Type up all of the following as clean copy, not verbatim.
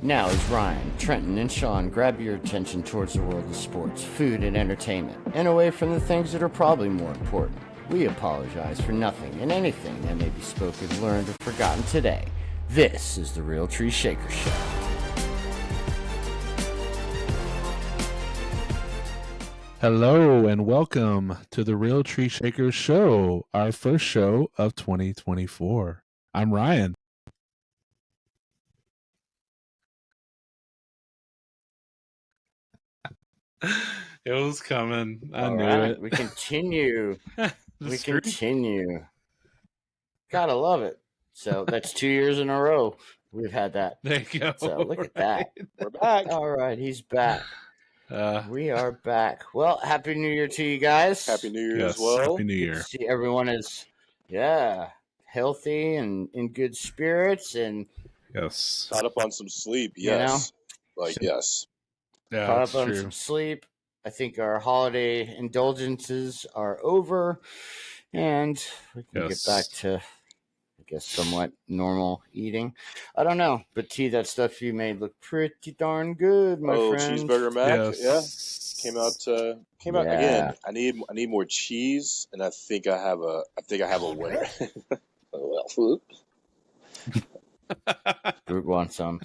Now, as Ryan, Trenton, and Sean grab your attention towards the world of sports, food, and entertainment, and away from the things that are probably more important, we apologize for nothing and anything that may be spoken, learned, or forgotten today. This is the Real Tree Shaker Show. Hello and welcome to the Real Tree Shaker Show, our first show of 2024. I'm Ryan. It was coming. I knew it. We continue. Continue. Gotta love it. So that's 2 years in a row we've had that. There you go. So look at that. We're back. All right, he's back. We are back. Well, Happy New Year to you guys. Happy New Year as well. Happy New Year. See, everyone is, healthy and in good spirits and caught up on some sleep. Yes, yes. Yeah, caught up on some sleep. I think our holiday indulgences are over, and we can get back to, I guess, somewhat normal eating. I don't know, but T, that stuff you made looked pretty darn good, my friend. Cheeseburger mac, yes. Came out again. I need more cheese, and I think I have a winner. Brute wants some.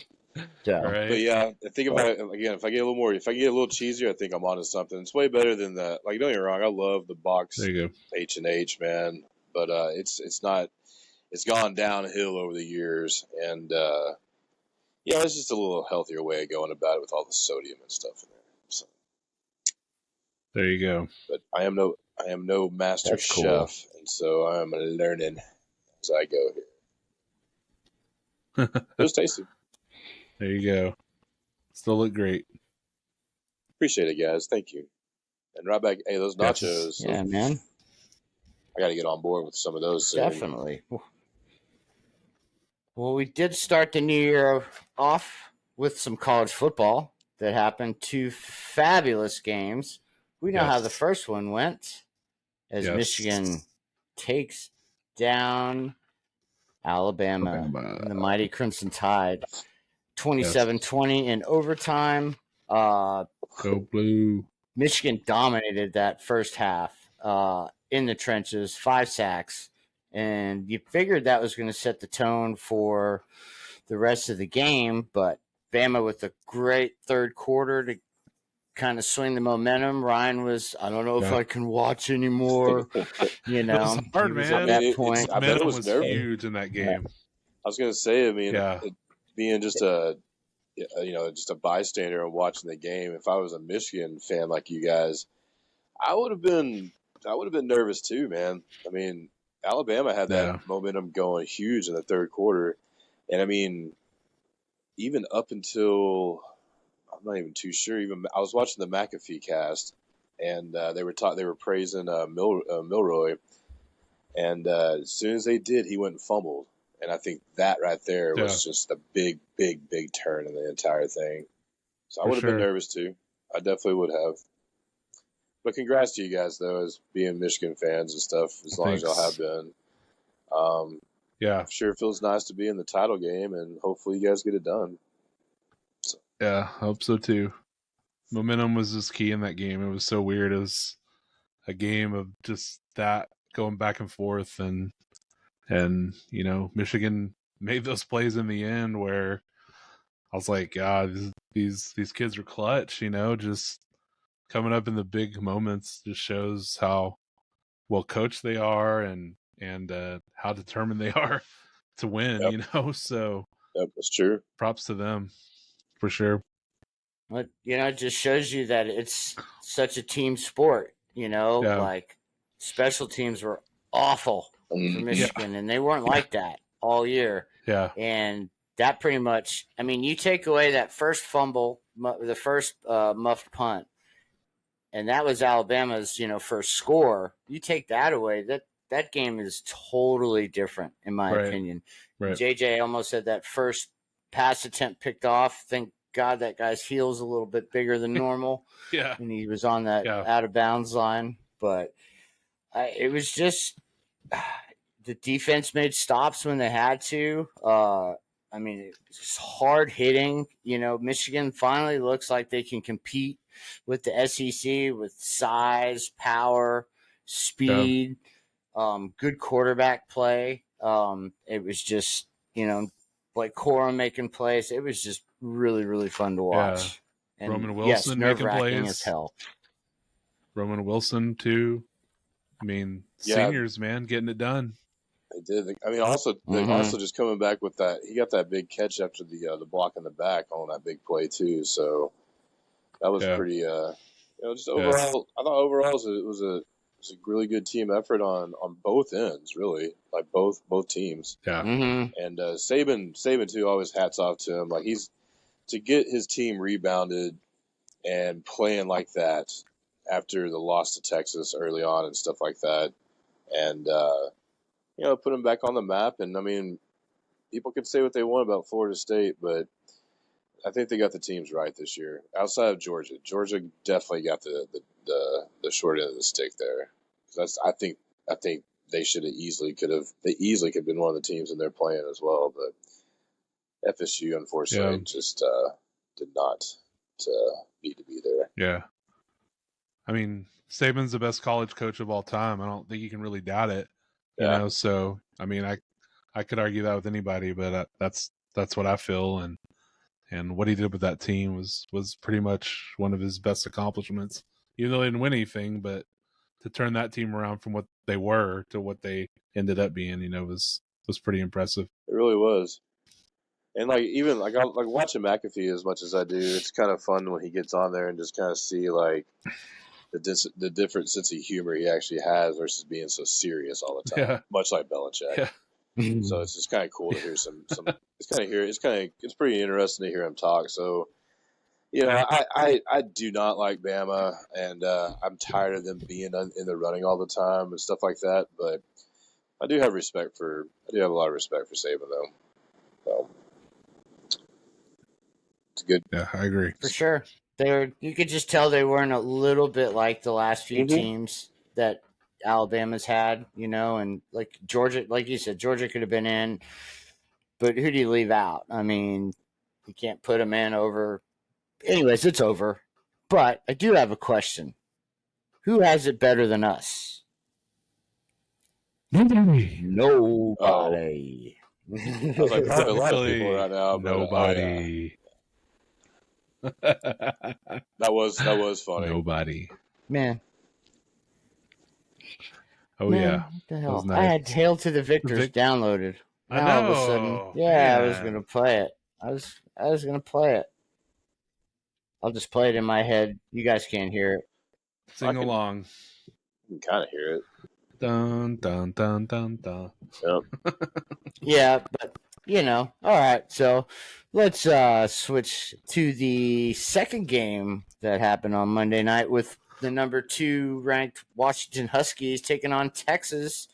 Yeah. Right. But yeah, I think about it again. If I get a little cheesier, I think I'm onto something. It's way better than that. Like, don't get me wrong, I love the box H&H, man, but it's not. It's gone downhill over the years, and it's just a little healthier way of going about it with all the sodium and stuff in there. So. There you go. But I am no master chef, and so I'm learning as I go here. It was tasty. There you go. Still look great. Appreciate it, guys. Thank you. And right back, hey, those nachos. Yeah, man. I got to get on board with some of those soon. Definitely. Well, we did start the new year off with some college football that happened. 2 fabulous games. We know how the first one went, as Michigan takes down Alabama and the mighty Crimson Tide. 27-20 in overtime. Go Blue. Michigan dominated that first half in the trenches, 5 sacks. And you figured that was going to set the tone for the rest of the game. But Bama with a great third quarter to kind of swing the momentum. Ryan was, I don't know if I can watch anymore. It was hard, man. At that point. Momentum was huge in that game. I was going to say, being just a bystander and watching the game, if I was a Michigan fan like you guys, I would have been nervous too, man. I mean, Alabama had that momentum going huge in the third quarter, and I mean, even up until I'm not even too sure. Even I was watching the McAfee cast, and they were praising Milroy, and as soon as they did, he went and fumbled. And I think that right there was just a big, big, big turn in the entire thing. So I would have been nervous too. I definitely would have. But congrats to you guys, though, as being Michigan fans and stuff, as long as y'all have been. Sure feels nice to be in the title game, and hopefully you guys get it done. So. Yeah, I hope so too. Momentum was just key in that game. It was so weird. It was a game of just that going back and forth, and Michigan made those plays in the end where I was like, God, these kids are clutch, just coming up in the big moments just shows how well coached they are and how determined they are to win, so that's true. Props to them for sure. But it just shows you that it's such a team sport, like special teams were awful for Michigan, and they weren't like that all year. Yeah. And that pretty much, I mean, you take away that first fumble, the first muffed punt, and that was Alabama's, first score. You take that away, that game is totally different, in my opinion. Right. JJ almost had that first pass attempt picked off. Thank God that guy's heel's a little bit bigger than normal. And he was on that out of bounds line. But it was just the defense made stops when they had to. I mean, it's hard hitting. Michigan finally looks like they can compete with the SEC with size, power, speed, good quarterback play. It was just, like Corum making plays. It was just really, really fun to watch. And Roman Wilson making nerve-wracking as plays. hell. Roman Wilson too. I mean, seniors, man, getting it done. They did. I mean, also just coming back with that, he got that big catch after the block in the back on that big play too. So that was pretty. Just overall, I thought overall it was a really good team effort on both ends, really, like both teams. Yeah. And Saban too. Always hats off to him. Like he's to get his team rebounded and playing like that after the loss to Texas early on and stuff like that, and put them back on the map. And I mean, people can say what they want about Florida State, but I think they got the teams right this year. Outside of Georgia, Georgia definitely got the short end of the stick there. I think they should have easily could have been one of the teams in their playing as well, but FSU unfortunately just did not need to be there. Yeah. I mean, Saban's the best college coach of all time. I don't think you can really doubt it. You know, so I mean, I could argue that with anybody, but that's what I feel, and what he did with that team was pretty much one of his best accomplishments. Even though they didn't win anything, but to turn that team around from what they were to what they ended up being, was pretty impressive. It really was. And even I watching McAfee as much as I do, it's kind of fun when he gets on there and just kind of see like the different sense of humor he actually has versus being so serious all the time, much like Belichick. Yeah. So it's just kind of cool to hear some. It's pretty interesting to hear him talk. So, I do not like Bama, and I'm tired of them being in the running all the time and stuff like that. But I do have a lot of respect for Saban though. So, it's good. Yeah, I agree for sure. You could just tell they weren't a little bit like the last few teams that Alabama's had, and like Georgia, like you said, Georgia could have been in, but who do you leave out? I mean, you can't put them in over. Anyways, it's over. But I do have a question. Who has it better than us? Nobody. I was like, probably a lot of people right now, but nobody. That was funny. Nobody. Man. Oh, yeah. What the hell? I had Hail to the Victors downloaded. Now I know. All of a sudden, I was going to play it. I was going to play it. I'll just play it in my head. You guys can't hear it. Sing along. You can kind of hear it. Dun, dun, dun, dun, dun. Yep. Yeah, but, all right. So let's switch to the second game that happened on Monday night with the number 2 ranked Washington Huskies taking on Texas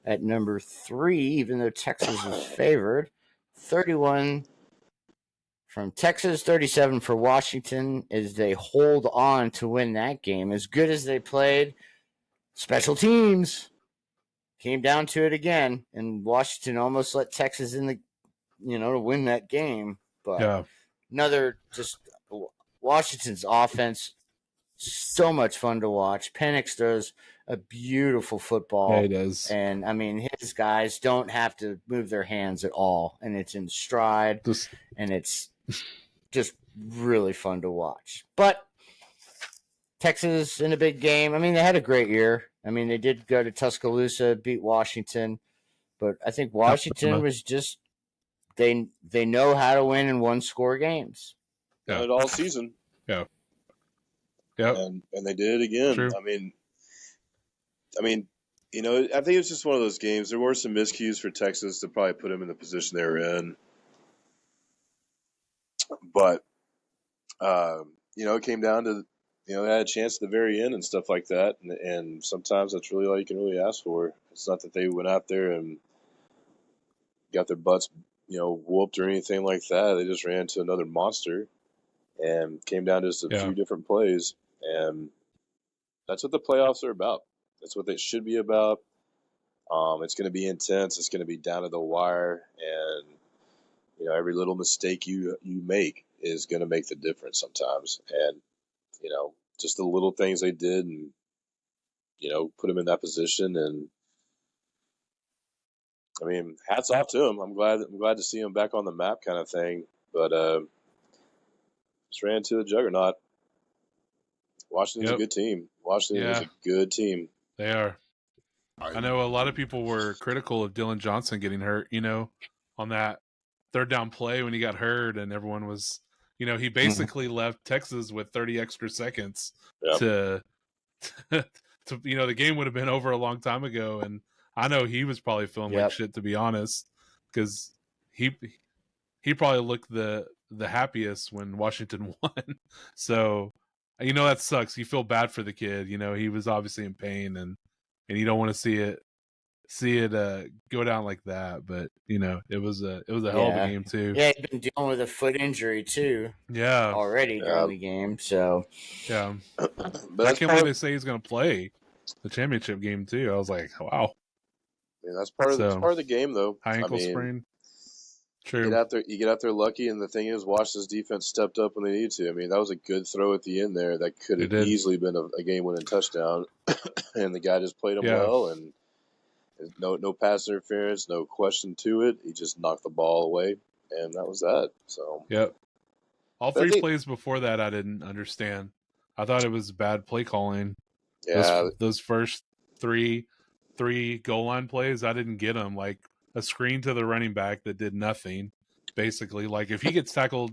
at number 3, even though Texas was favored. 31 from Texas, 37 for Washington as they hold on to win that game. As good as they played, special teams came down to it again, and Washington almost let Texas in the, to win that game. But Washington's offense, so much fun to watch. Penix throws a beautiful football. Yeah, he does. And, I mean, his guys don't have to move their hands at all. And it's in stride. And it's just really fun to watch. But Texas in a big game. I mean, they had a great year. I mean, they did go to Tuscaloosa, beat Washington. But I think Washington was just they know how to win in one-score games. Yeah. Done it all season. Yeah. Yeah. And they did it again. True. I mean, I think it's just one of those games. There were some miscues for Texas to probably put them in the position they were in. But, it came down to, they had a chance at the very end and stuff like that. And sometimes that's really all you can really ask for. It's not that they went out there and got their butts, whooped or anything like that. They just ran into another monster and came down to just a few different plays. And that's what the playoffs are about. That's what they should be about. It's going to be intense. It's going to be down to the wire. And every little mistake you make is going to make the difference sometimes. And, just the little things they did and, put them in that position. And I mean, hats off to him. I'm glad to see him back on the map kind of thing. But just ran into a juggernaut. Washington's a good team. Washington is a good team. They are. I know a lot of people were critical of Dylan Johnson getting hurt, on that third down play when he got hurt, and everyone was, he basically left Texas with 30 extra seconds to the game would have been over a long time ago. And I know he was probably feeling like shit, to be honest, because he probably looked the happiest when Washington won. So, that sucks. You feel bad for the kid. He was obviously in pain, and you don't want to see it go down like that. But it was a hell of a game too. Yeah, he'd been dealing with a foot injury too. Yeah, already during the game. So but I can't believe they say he's going to play the championship game too. I was like, wow. I mean, that's part of the game, though. High ankle sprain. True. You get out there lucky, and the thing is, Washington's defense stepped up when they needed to. I mean, that was a good throw at the end there. That could have easily been a game-winning touchdown, and the guy just played him well, and no pass interference, no question to it. He just knocked the ball away, and that was that. So all three plays before that, I didn't understand. I thought it was bad play calling. Yeah, those first three goal line plays, I didn't get them. Like a screen to the running back that did nothing, basically. Like if he gets tackled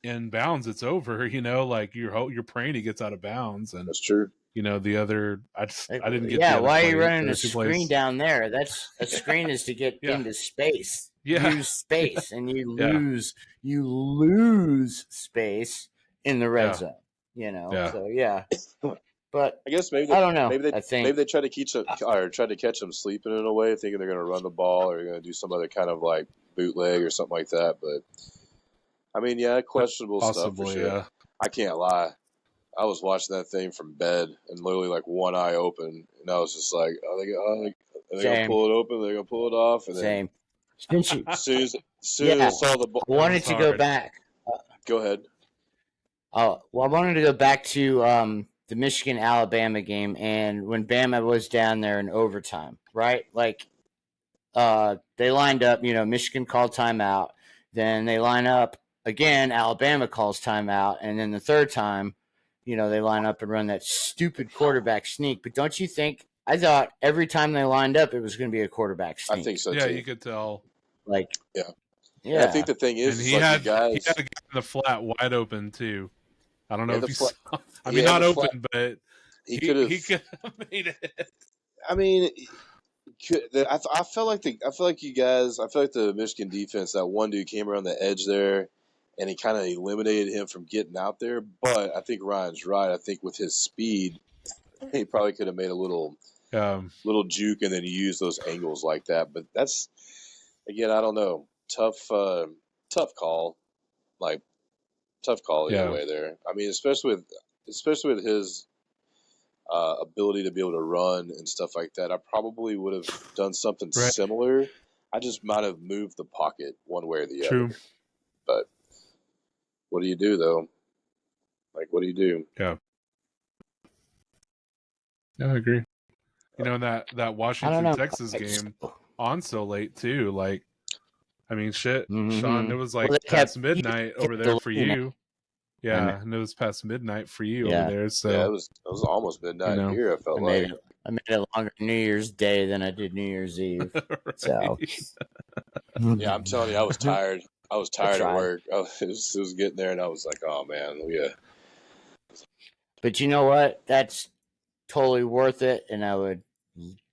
in bounds, it's over. Like you're praying he gets out of bounds, and that's true. The other, I didn't get. Yeah, why are you running a screen down there? A screen is to get into space. Use space, and you lose space in the red zone. So but I guess maybe I don't know. Maybe they try to catch them sleeping in a way, thinking they're going to run the ball or going to do some other kind of like bootleg or something like that. But I mean, questionable stuff for sure. Yeah. I can't lie. I was watching that thing from bed and literally like one eye open, and I was just like, "Are they gonna pull it open? They're gonna pull it off?" And then as soon as I saw the ball, I wanted to go back. Go ahead. I wanted to go back to the Michigan-Alabama game, and when Bama was down there in overtime, right? Like, they lined up. Michigan called timeout. Then they line up again. Alabama calls timeout, and then the third time, they line up and run that stupid quarterback sneak. But don't you think? I thought every time they lined up, it was going to be a quarterback sneak. I think so too. Yeah, you could tell. Like, yeah. I think the thing is, and he had to get the flat wide open too. I don't know if you saw. I mean, not open, but he could have made it. I mean, I felt like the Michigan defense, that one dude came around the edge there, and he kind of eliminated him from getting out there. But I think Ryan's right. I think with his speed, he probably could have made a little juke and then use those angles like that. But that's, again, I don't know. Tough call. Like, tough call either way there. I mean, especially with his ability to be able to run and stuff like that, I probably would have done something similar. I just might have moved the pocket one way or the other. But what do you do, though? Like, what do you do? Yeah, I agree. That Washington-Texas game on so late, too. Like, I mean, shit, Sean, it was like past midnight over there for you. Yeah, and it was past midnight for you over there. So it was almost midnight here. I felt like I made it longer New Year's Day than I did New Year's Eve. So yeah, I'm telling you, I was tired. I was tired at work. It was getting there, and I was like, oh man, yeah. But you know what? That's totally worth it, and I would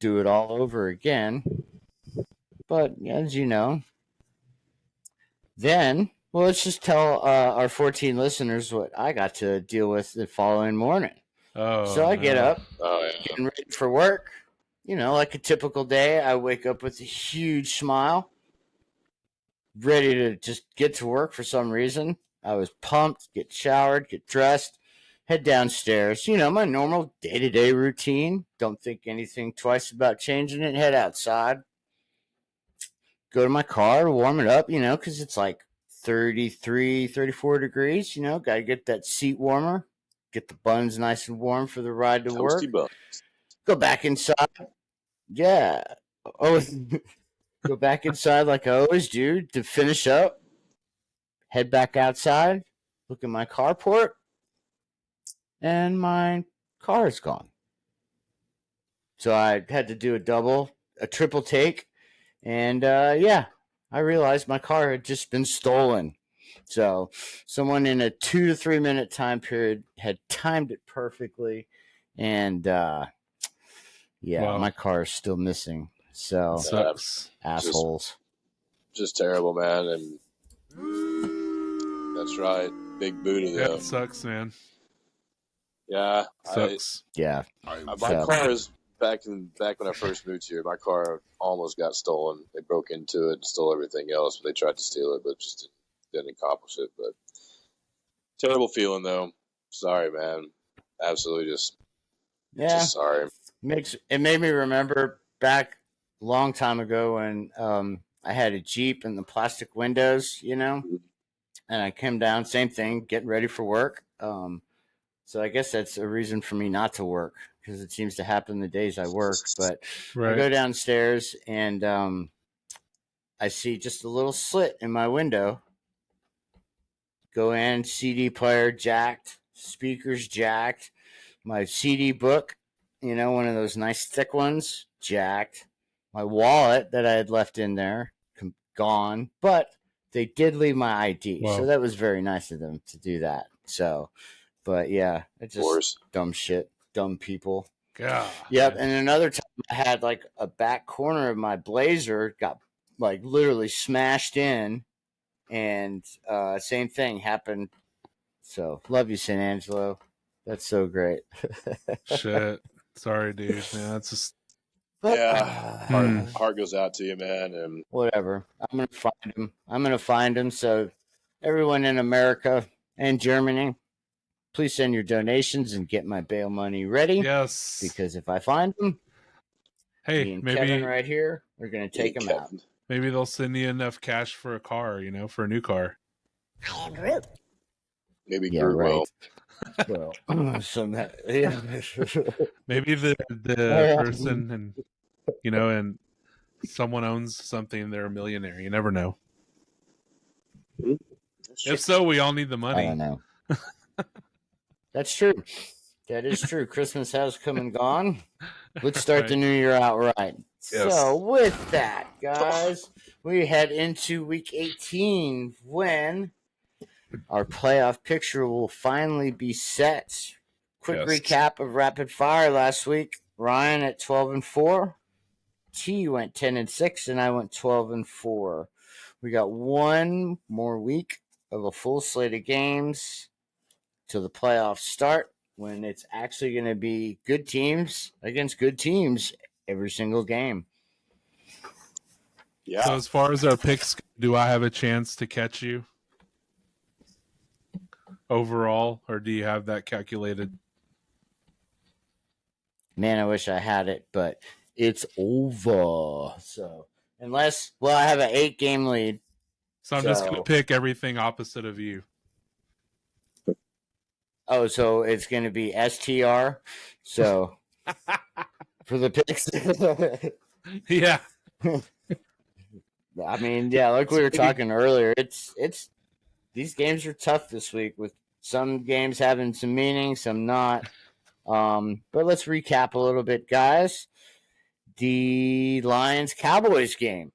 do it all over again. But as you know, then. Well, let's just tell our 14 listeners what I got to deal with the following morning. So I get up, getting ready for work. Like a typical day, I wake up with a huge smile, ready to just get to work for some reason. I was pumped, get showered, get dressed, head downstairs. My normal day-to-day routine. Don't think anything twice about changing it, head outside. go to my car, warm it up, because it's like 33, 34 degrees, got to get that seat warmer, get the buns nice and warm for the ride to work. Toasty buns. Go back inside. Yeah. Oh, go back inside like I always do to finish up. Head back outside, look at my carport, and my car is gone. So I had to do a triple take, and I realized my car had just been stolen. So someone in a 2 to 3 minute time period had timed it perfectly, and my car is still missing. So sucks. Assholes. Just terrible, man. And that's right. Big booty, though. Yeah, it sucks, man. Yeah. Sucks. My car is back when I first moved here, my car almost got stolen. They broke into it and stole everything else, but they tried to steal it, but just didn't accomplish it. But terrible feeling, though. Sorry, man. Absolutely just sorry. It made me remember back a long time ago when I had a Jeep and the plastic windows, and I came down, same thing, getting ready for work. So I guess that's a reason for me not to work, because it seems to happen the days I work. But I go downstairs and I see just a little slit in my window. Go in, CD player jacked, speakers jacked, my CD book, one of those nice thick ones, jacked. My wallet that I had left in there, gone. But they did leave my ID, so that was very nice of them to do that. So, but yeah, it's just dumb shit, dumb people. God. Yep. And another time I had like a back corner of my Blazer got like literally smashed in, and same thing happened. So love you, San Angelo. That's so great. Shit. Sorry, dude. Man, that's just. Heart goes out to you, man. And whatever. I'm gonna find him. So everyone in America and Germany, please send your donations and get my bail money ready. Yes. Because if I find him, hey, maybe Kevin right here, we're gonna take him out. Maybe they'll send you enough cash for a car, for a new car. I am Groot. Maybe Groot will. Well, maybe the person and someone owns something, they're a millionaire. You never know. If so, we all need the money. I don't know. That's true. That is true. Christmas has come and gone. Let's start the new year out right. Yes. So with that, guys, we head into week 18 when our playoff picture will finally be set. Quick recap of rapid fire last week. Ryan at 12-4. T went 10-6, and I went 12-4. We got one more week of a full slate of games till the playoffs start, when it's actually going to be good teams against good teams every single game. Yeah. So as far as our picks, do I have a chance to catch you overall, or do you have that calculated? Man, I wish I had it, but it's over. So unless, I have an 8-game lead. So I'm just going to pick everything opposite of you. Oh, so it's going to be STR. So for the picks. Yeah. I mean, yeah, like we were talking earlier, it's these games are tough this week, with some games having some meaning, some not. But let's recap a little bit, guys. The Lions-Cowboys game,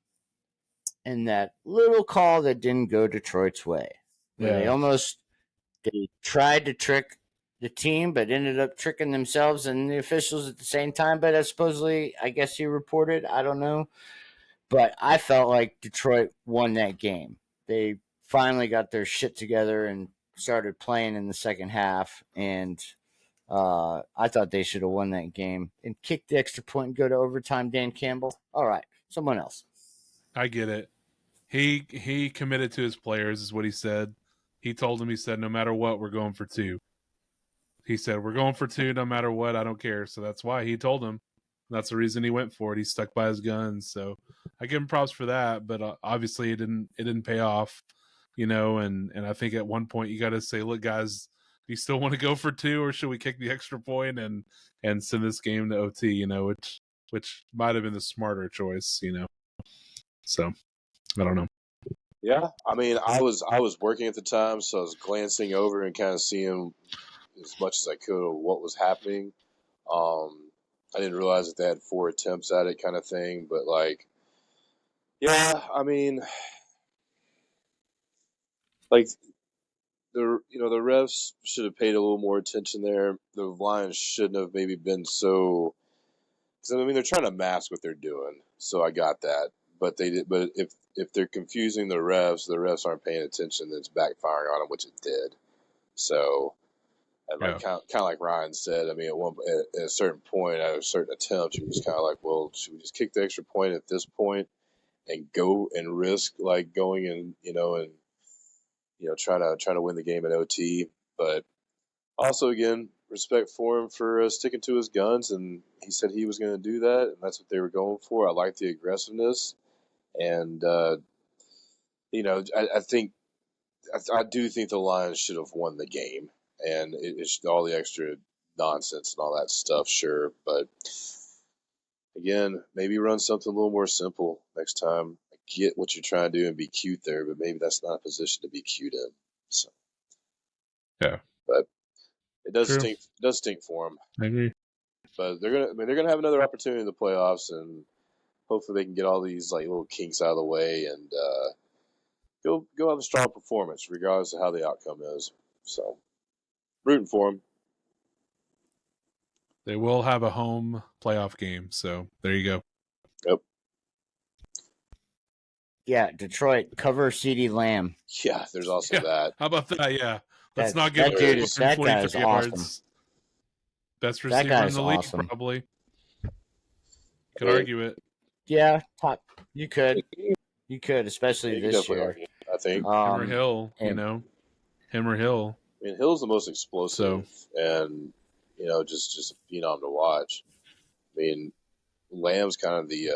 and that little call that didn't go Detroit's way. Yeah. They tried to trick the team, but ended up tricking themselves and the officials at the same time. But supposedly, I guess he reported, I don't know. But I felt like Detroit won that game. They finally got their shit together and started playing in the second half. And I thought they should have won that game and kicked the extra point and go to overtime. Dan Campbell. All right, someone else. I get it. He committed to his players, is what he said. He told them, he said, no matter what, we're going for 2. He said, we're going for 2 no matter what. I don't care. So that's why he told them, That's the reason he went for it. He stuck by his guns. So I give him props for that. But obviously, it didn't pay off. And I think at one point you got to say, look, guys, do you still want to go for 2, or should we kick the extra point and send this game to OT? Which might have been the smarter choice. So I don't know. Yeah, I mean, I was working at the time, so I was glancing over and kind of seeing as much as I could of what was happening. I didn't realize that they had 4 attempts at it, kind of thing. But yeah, I mean, the refs should have paid a little more attention there. The Lions shouldn't have maybe been so. Because I mean, they're trying to mask what they're doing, so I got that. But they did. But if they're confusing the refs aren't paying attention, then it's backfiring on them, which it did. So, and kind of like Ryan said, I mean, at a certain point, at a certain attempt, you was kind of like, well, should we just kick the extra point at this point and go and risk going and trying to win the game at OT? But also, again, respect for him for sticking to his guns, and he said he was going to do that, and that's what they were going for. I like the aggressiveness, and I do think the Lions should have won the game, and it's all the extra nonsense and all that stuff, sure, but again, maybe run something a little more simple next time. I get what you're trying to do and be cute there, but maybe that's not a position to be cute in. So, yeah, but it does stink. It does stink for them. I agree. But they're gonna have another opportunity in the playoffs, and hopefully they can get all these little kinks out of the way and go have a strong performance, regardless of how the outcome is. So, rooting for them. They will have a home playoff game, so there you go. Yep. Yeah, Detroit, cover CeeDee Lamb. Yeah, there's also that. How about that? Yeah. Let's not get that guy is yards. Awesome. Best receiver in the league, probably. Could argue it. Yeah, top. You could, especially this year. I think him or Hill, him or Hill. I mean, Hill's the most explosive, and just a phenom to watch. I mean, Lamb's kind of the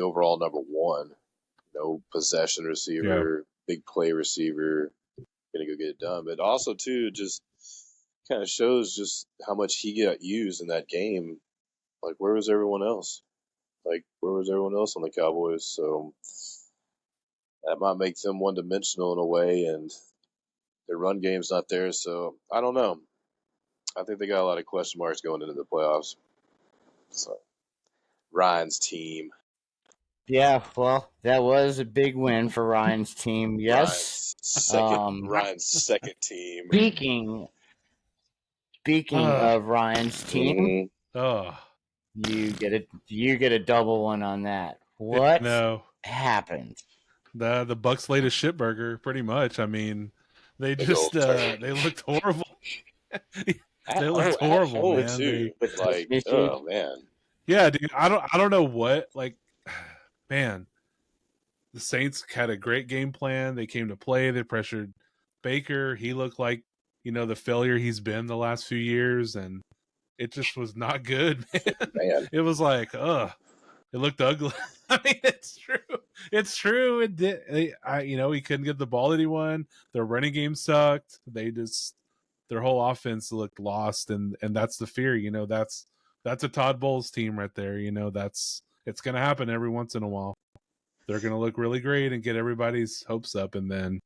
overall number 1. Possession receiver, big play receiver, gonna go get it done. But also too, just kind of shows just how much he got used in that game. Like, where was everyone else? Where was everyone else on the Cowboys? So that might make them one-dimensional in a way, and their run game's not there. So I don't know. I think they got a lot of question marks going into the playoffs. So Ryan's team. Yeah, well, that was a big win for Ryan's team. Yes, Ryan's second team. Speaking of Ryan's team, you get a double one on that. What happened? The Bucks laid a shitburger, pretty much. I mean, they just they looked horrible. They looked horrible, man. Too. Oh man. Yeah, dude. I don't know what. Man, the Saints had a great game plan. They came to play. They pressured Baker. He looked like the failure he's been the last few years, and it just was not good, man. It was like, it looked ugly. I mean, it's true. It's true. It did. He couldn't get the ball that he wanted. Their running game sucked. Their whole offense looked lost, and that's the fear. That's a Todd Bowles team right there. It's going to happen every once in a while. They're going to look really great and get everybody's hopes up, and then,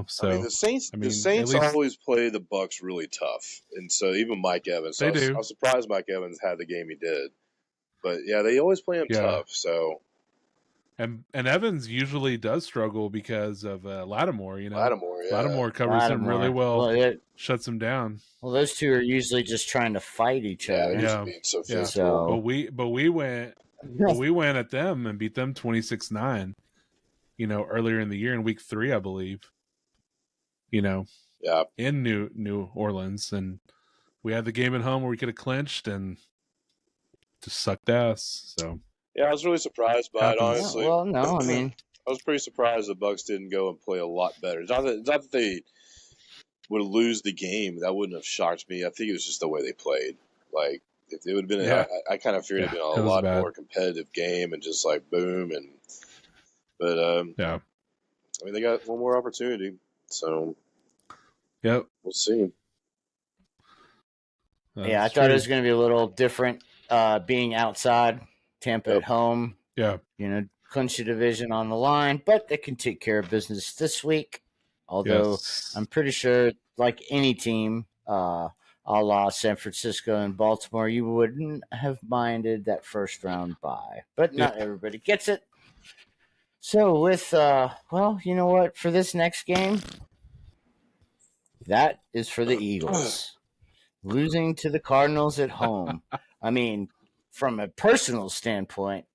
so. I mean, the Saints always play the Bucks really tough, and so even Mike Evans. I was surprised Mike Evans had the game he did, but yeah, they always play him tough. So. And Evans usually does struggle because of Lattimore. Lattimore covers him really well. Shuts him down. Well, those two are usually just trying to fight each other. Yeah. But we went at them and beat them 26-9. Earlier in the year in week 3, I believe. In New Orleans, and we had the game at home where we could have clinched and just sucked ass. So. Yeah, I was really surprised by it, honestly. Well, no, I mean, I was pretty surprised the Bucks didn't go and play a lot better. It's not that they would lose the game. That wouldn't have shocked me. I think it was just the way they played. If it would have been, I kind of feared it would have been a lot more competitive game and just like boom but yeah. I mean, they got one more opportunity, so we'll see. I thought it was going to be a little different being outside, Tampa at home. Yeah. Clinch the division on the line, but they can take care of business this week. Although I'm pretty sure, like any team, a la San Francisco and Baltimore, you wouldn't have minded that first round bye. But not everybody gets it. So with, well, you know what? For this next game, that is for the Eagles. Losing to the Cardinals at home. I mean, from a personal standpoint,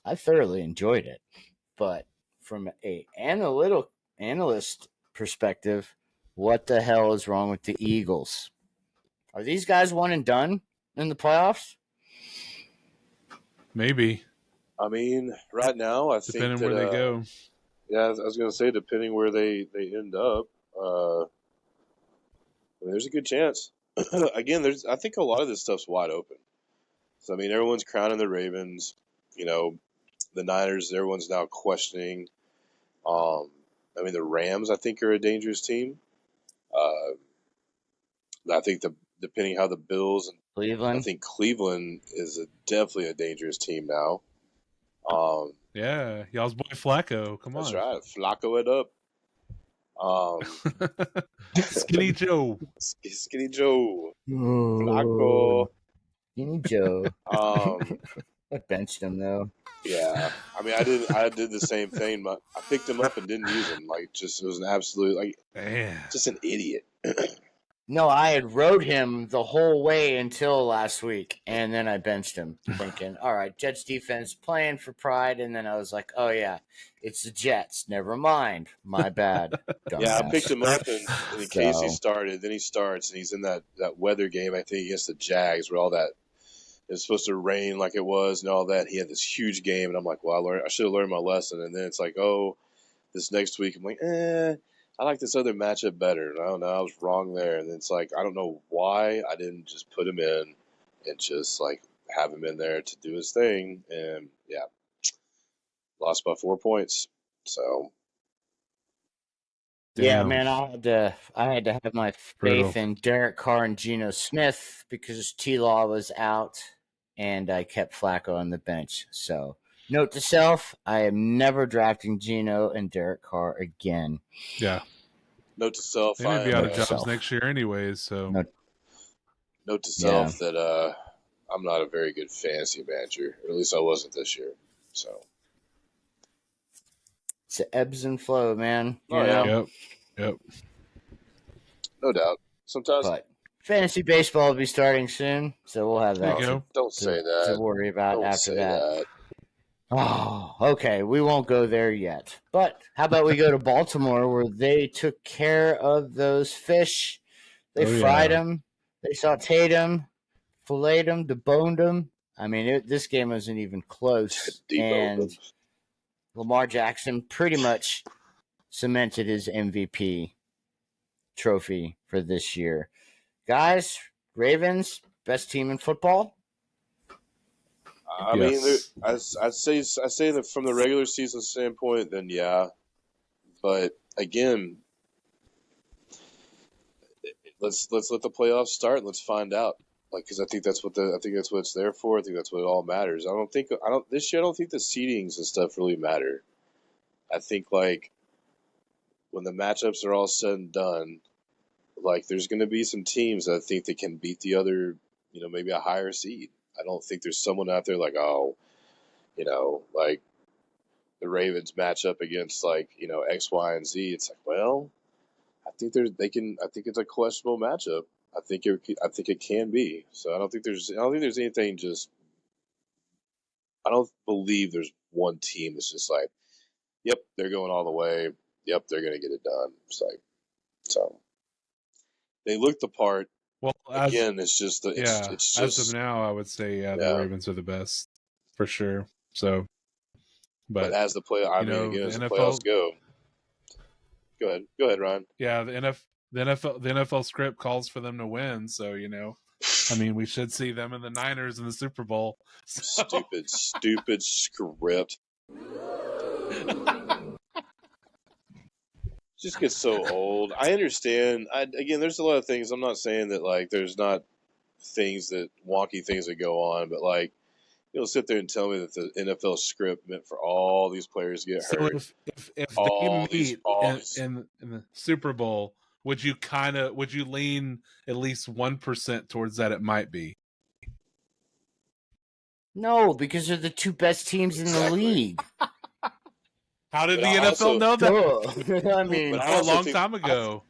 I thoroughly enjoyed it. But from a analyst perspective, what the hell is wrong with the Eagles? Are these guys one and done in the playoffs? Maybe. I mean, right now, I think depending where they go. Yeah, I was going to say, depending where they end up, there's a good chance. Again, I think a lot of this stuff's wide open. So I mean, everyone's crowning the Ravens. The Niners, everyone's now questioning. I mean, the Rams, I think, are a dangerous team. I think depending how the Bills and Cleveland. I think Cleveland is definitely a dangerous team now. Yeah, y'all's boy Flacco. Come on. That's right, Flacco it up. Skinny Joe. Skinny Joe. Flacco. Skinny Joe. I benched him though. Yeah, I mean, I did the same thing. But I picked him up and didn't use him. Like, it was an absolute just an idiot. No, I had rode him the whole way until last week, and then I benched him, thinking, all right, Jets defense playing for pride, and then I was like, oh, yeah, it's the Jets. Never mind. My bad. Yeah, I picked him up, and in case he started, then he starts, and he's in that weather game, I think, against the Jags, where all that it's supposed to rain like it was and all that. He had this huge game, and I'm like, well, I should have learned my lesson. And then it's like, oh, this next week, I'm like, I like this other matchup better. I don't know, I was wrong there. And it's like, I don't know why I didn't just put him in and just like have him in there to do his thing. And yeah, lost by 4 points. So. Yeah, man, I had to have my faith in Derek Carr and Geno Smith because T-Law was out, and I kept Flacco on the bench. So, note to self: I am never drafting Geno and Derek Carr again. Yeah. Note to self: they may be out of jobs next year, anyways. So. Note to self that I'm not a very good fantasy manager, or at least I wasn't this year. So. It's the ebbs and flow, man. You know? Yep. No doubt. Sometimes. But fantasy baseball will be starting soon, so we'll have that. Don't say that. To worry about Don't after say that. Oh, okay. We won't go there yet. But how about we go to Baltimore, where they took care of those fish? They fried them. They sauteed them, filleted them, deboned them. I mean, this game wasn't even close. And Lamar Jackson pretty much cemented his MVP trophy for this year. Guys, Ravens, best team in football? I mean, I'd say that from the regular season standpoint, then yeah. But again, let's let the playoffs start and let's find out. Like, because I think that's what it's there for. I think that's what it all matters. This year I don't think the seedings and stuff really matter. I think like when the matchups are all said and done, like there's going to be some teams that I think they can beat the other, maybe a higher seed. I don't think there's someone out there like, like the Ravens match up against like, X, Y, and Z. It's like, well, I think it's a questionable matchup. I think it can be. So I don't think there's anything I don't believe there's one team that's just like, yep, they're going all the way. Yep, they're going to get it done. It's like, so they look the part. Well, again, it's just as of now, I would say the Ravens are the best for sure. So, but as the playoffs go ahead, Ryan. Yeah, the NFL script calls for them to win, so I mean, we should see them in the Niners in the Super Bowl. So. Stupid script. Just gets so old. I understand. Again, there's a lot of things. I'm not saying that like there's not wonky things that go on, but like you'll sit there and tell me that the NFL script meant for all these players to get hurt. If they meet in the Super Bowl, would you lean at least 1% towards that it might be? No, because they're the two best teams in the league. How did the NFL know that? I mean, a long time ago.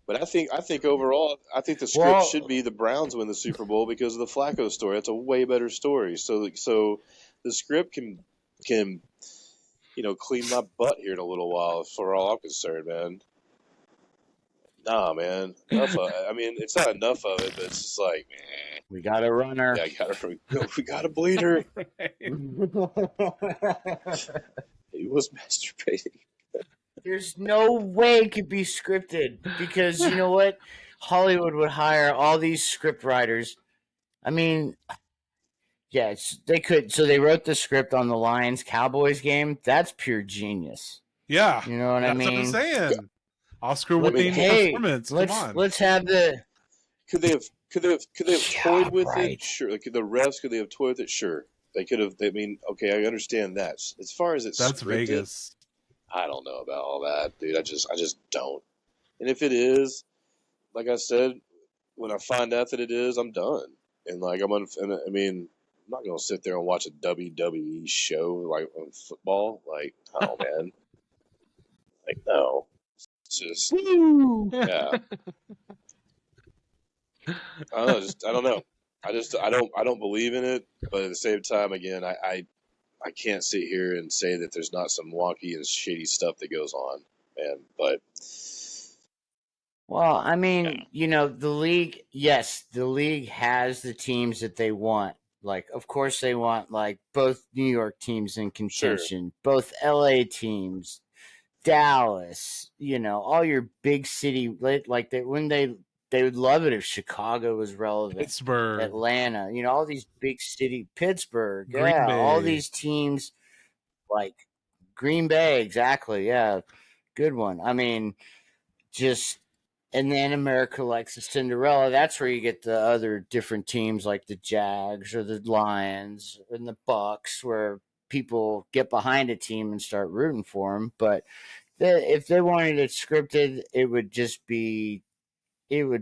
But I think overall, I think the script should be the Browns win the Super Bowl because of the Flacco story. That's a way better story. So the script can clean my butt here in a little while, for all I'm concerned, man. Nah, man. Enough of it. I mean, it's not enough of it, but it's just like, man. We got to run her. Yeah, we got to bleed her. He was masturbating. There's no way it could be scripted because you know what? Hollywood would hire all these script writers. I mean, yes, they could. So they wrote the script on the Lions-Cowboys game. That's pure genius. Yeah. You know what I mean? That's what I'm saying. Oscar-winning performance. Come on. Let's have the... Could they have toyed with it? Sure. Like the refs, could they have toyed with it? Sure. They could have. I mean, okay, I understand that. As far as that's scripted, Vegas. I don't know about all that, dude. I just don't. And if it is, like I said, when I find out that it is, I'm done. And like I mean, I'm not gonna sit there and watch a WWE show like on football. Like, oh man, like no, it's just yeah. I don't know. I don't believe in it, but at the same time, again, I can't sit here and say that there's not some wonky and shady stuff that goes on, man. But well, I mean, the league. Yes, the league has the teams that they want. Like, of course, they want like both New York teams in contention, both LA teams, Dallas. All your big city. Like they would love it if Chicago was relevant. Pittsburgh. Atlanta. All these big city. Pittsburgh. Green Bay. All these teams like Green Bay. Exactly. Yeah. Good one. I mean, and then America likes the Cinderella. That's where you get the other different teams like the Jags or the Lions and the Bucks where people get behind a team and start rooting for them. But if they wanted it scripted, it would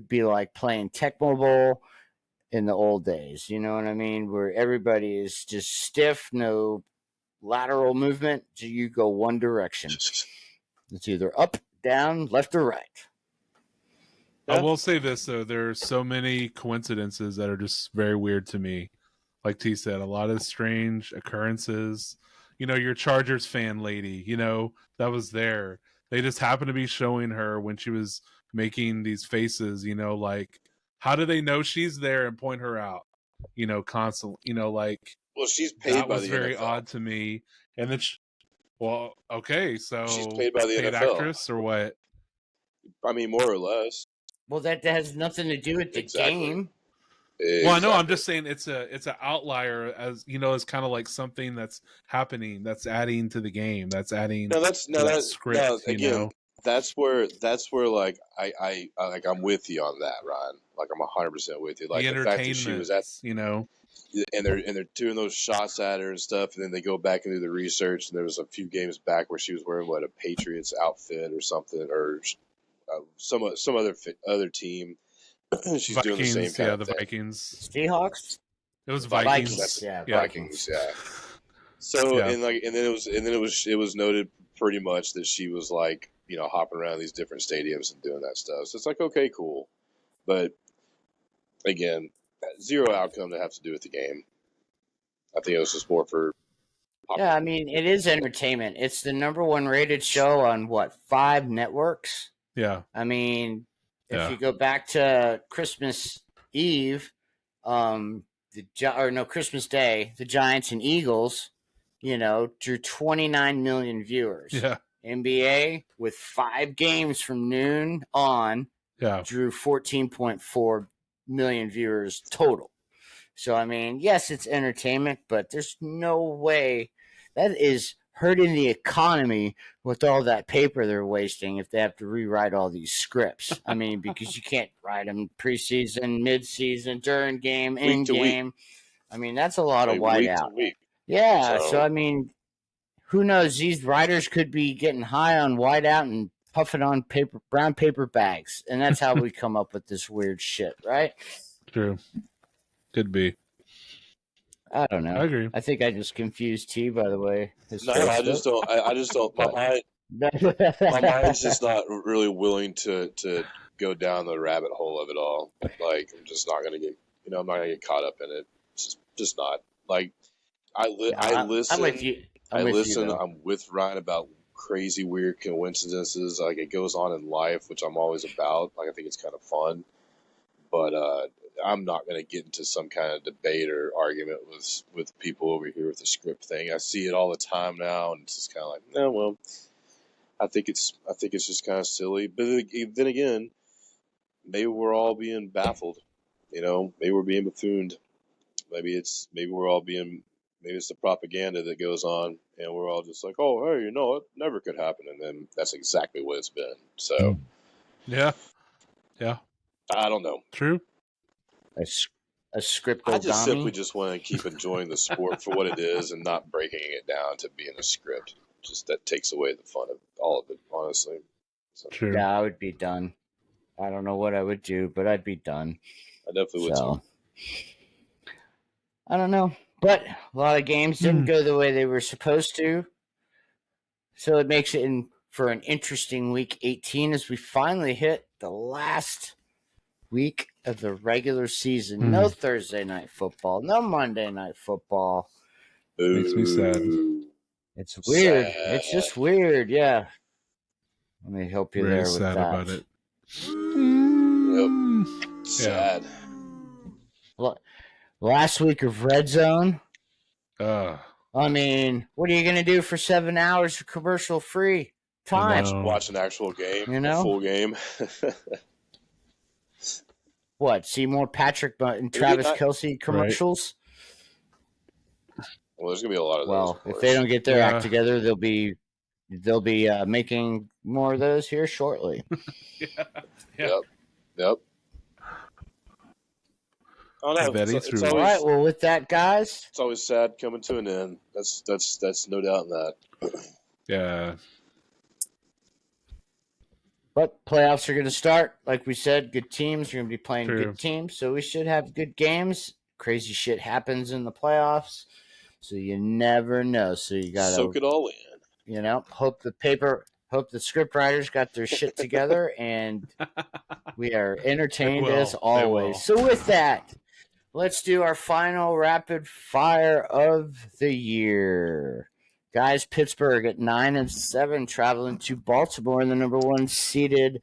be like playing Tecmo Bowl in the old days. You know what I mean? Where everybody is just stiff, no lateral movement. So you go one direction. It's either up, down, left, or right. I will say this, though. There are so many coincidences that are just very weird to me. Like T said, a lot of strange occurrences. Your Chargers fan lady, that was there. They just happened to be showing her when she was making these faces, like, how do they know she's there and point her out, constantly, like, well, she's paid by the NFL. That was very odd to me. And then, well, okay, so she's paid by the NFL. Actress or what? I mean, more or less. Well, that has nothing to do with the game. Exactly. Well, I know. I'm just saying it's an outlier, as as kind of like something that's happening, that's adding to the game, that's adding. That script. Again, that's where like I'm with you on that, Ryan. Like I'm 100% with you. Like the fact that she was at, and they're doing those shots at her and stuff, and then they go back and do the research, and there was a few games back where she was wearing a Patriots outfit or something, or some other team. She's Vikings, doing the same kind of the thing. Vikings, Seahawks. It was Vikings. Vikings. Yeah. So and then it was noted pretty much that she was like hopping around these different stadiums and doing that stuff. So it's like, okay, cool, but again, zero outcome to have to do with the game. I think it was just more for. Yeah, I mean, it is entertainment. It's the number one rated show on 5 networks. Yeah. I mean, if you go back to Christmas Eve, Christmas Day, the Giants and Eagles, drew 29 million viewers. Yeah. NBA with 5 games from noon on, drew 14.4 million viewers total. So, I mean, yes, it's entertainment, but there's no way that is hurting the economy with all that paper they're wasting if they have to rewrite all these scripts. I mean, because you can't write them preseason, midseason, during game, in game. I mean, that's a lot of whiteout. Yeah, so I mean, who knows? These writers could be getting high on whiteout and puffing on brown paper bags, and that's how we come up with this weird shit, right? True. Could be. I don't know. I agree. I think I just confused T, by the way. No, I just don't. My mind's just not really willing to go down the rabbit hole of it all. Like, I'm just not gonna get, I'm not gonna get caught up in it. It's just not. Like, I listen. I'm with you. I'm with Ryan about crazy, weird coincidences. Like, it goes on in life, which I'm always about. Like, I think it's kind of fun, but I'm not going to get into some kind of debate or argument with people over here with the script thing. I see it all the time now, and it's just kind of like, no, well, I think it's just kind of silly. But then again, maybe we're all being baffled. Maybe we're being buffooned. Maybe it's the propaganda that goes on, and we're all just like, oh, hey, it never could happen, and then that's exactly what it's been. So, yeah, I don't know. True. A script. I just simply just want to keep enjoying the sport for what it is, and not breaking it down to being a script. Just that takes away the fun of all of it, honestly. So, True. Yeah, I would be done. I don't know what I would do, but I'd be done. I definitely would too. I don't know. But a lot of games didn't go the way they were supposed to. So it makes it for an interesting week 18 as we finally hit the last week of the regular season. No Thursday night football. No Monday night football. Makes me sad. It's weird. It's just weird, yeah. Let me help you there with sad that. About it. Yep. Sad. Last week of Red Zone. I mean, what are you going to do for 7 hours of commercial-free time? Watch an actual game, a full game. What? See more Patrick and Travis Kelce commercials? Right. Well, there's going to be a lot of those. Well, if they don't get their act together, they'll be making more of those here shortly. Yep. Oh, no, it's all right. Well, with that, guys, it's always sad coming to an end. That's no doubt in that. Yeah. But playoffs are going to start. Like we said, good teams are going to be playing good teams, so we should have good games. Crazy shit happens in the playoffs, so you never know. So you got to soak it all in. Hope the script writers got their shit together, and we are entertained as always. So with that, let's do our final rapid fire of the year. Guys, Pittsburgh at 9-7, traveling to Baltimore, and the number 1 seeded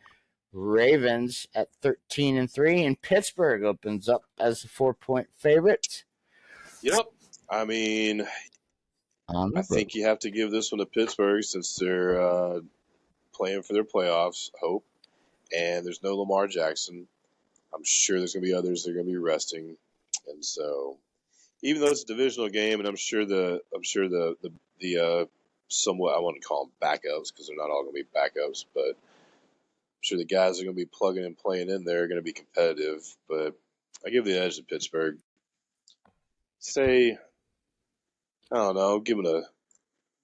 Ravens at 13-3, and Pittsburgh opens up as a 4-point favorite. Yep. I mean, I think you have to give this one to Pittsburgh since they're playing for their playoffs, hope, and there's no Lamar Jackson. I'm sure there's going to be others that are going to be resting, and so even though it's a divisional game, and I'm sure the somewhat, I wouldn't call them backups because they're not all going to be backups, but I'm sure the guys are going to be plugging and playing in there are going to be competitive. But I give the edge to Pittsburgh. Say, I don't know, give it a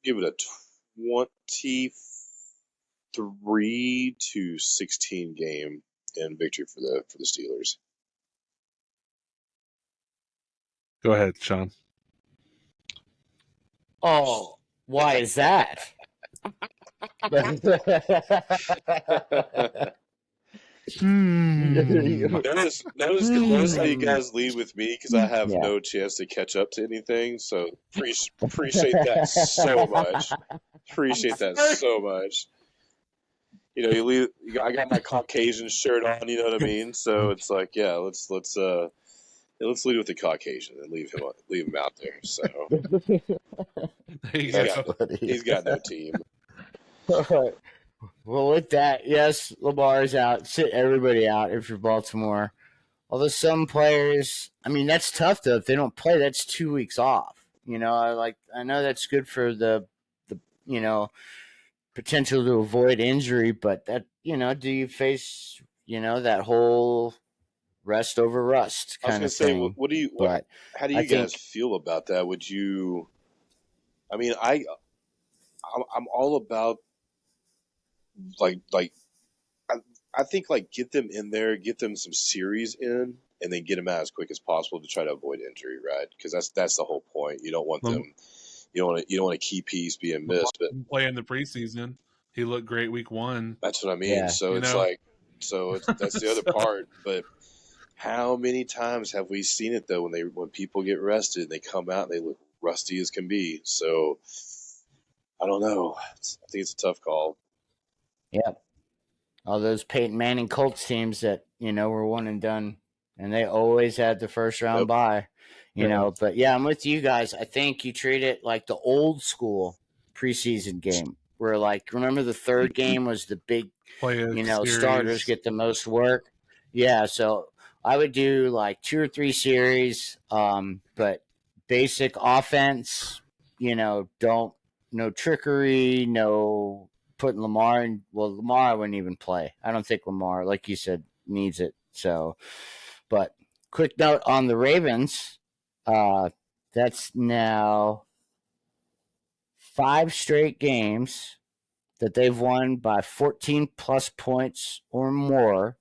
23-16 game and victory for the Steelers. Go ahead, Sean. Oh, why is that? Notice how you guys lead with me because I have no chance to catch up to anything. So appreciate that so much. Appreciate that so much. You leave. I got my Caucasian shirt on. You know what I mean? So it's like, yeah, let's lead with the Caucasian and leave him out there. So he's got no team. All right. Well, with that, yes, Lamar is out. Sit everybody out if you're Baltimore. Although some players, I mean, that's tough though. If they don't play, that's 2 weeks off. You know, I know that's good for the potential to avoid injury, but that, do you face, that whole rest over rust kind of thing? How do you guys feel about that? Would you? I mean, I'm all about I think get them in there, get them some series in, and then get them out as quick as possible to try to avoid injury, right? Because that's the whole point. You don't want them. You don't want a key piece being missed. But playing the preseason, he looked great week 1. That's what I mean. Yeah. So that's the other part. But how many times have we seen it though when people get rested, they come out and they look rusty as can be. So I don't know. I think it's a tough call. Yeah. All those Peyton Manning Colts teams that, were one and done, and they always had the first round bye, know. But yeah, I'm with you guys. I think you treat it like the old school preseason game where, remember the third game was the big, starters get the most work. Yeah. So I would do 2 or 3 series, but basic offense, no trickery, no putting Lamar in. Well, Lamar I wouldn't even play. I don't think Lamar, like you said, needs it. So, but quick note on the Ravens. That's now 5 straight games that they've won by 14 plus points or more,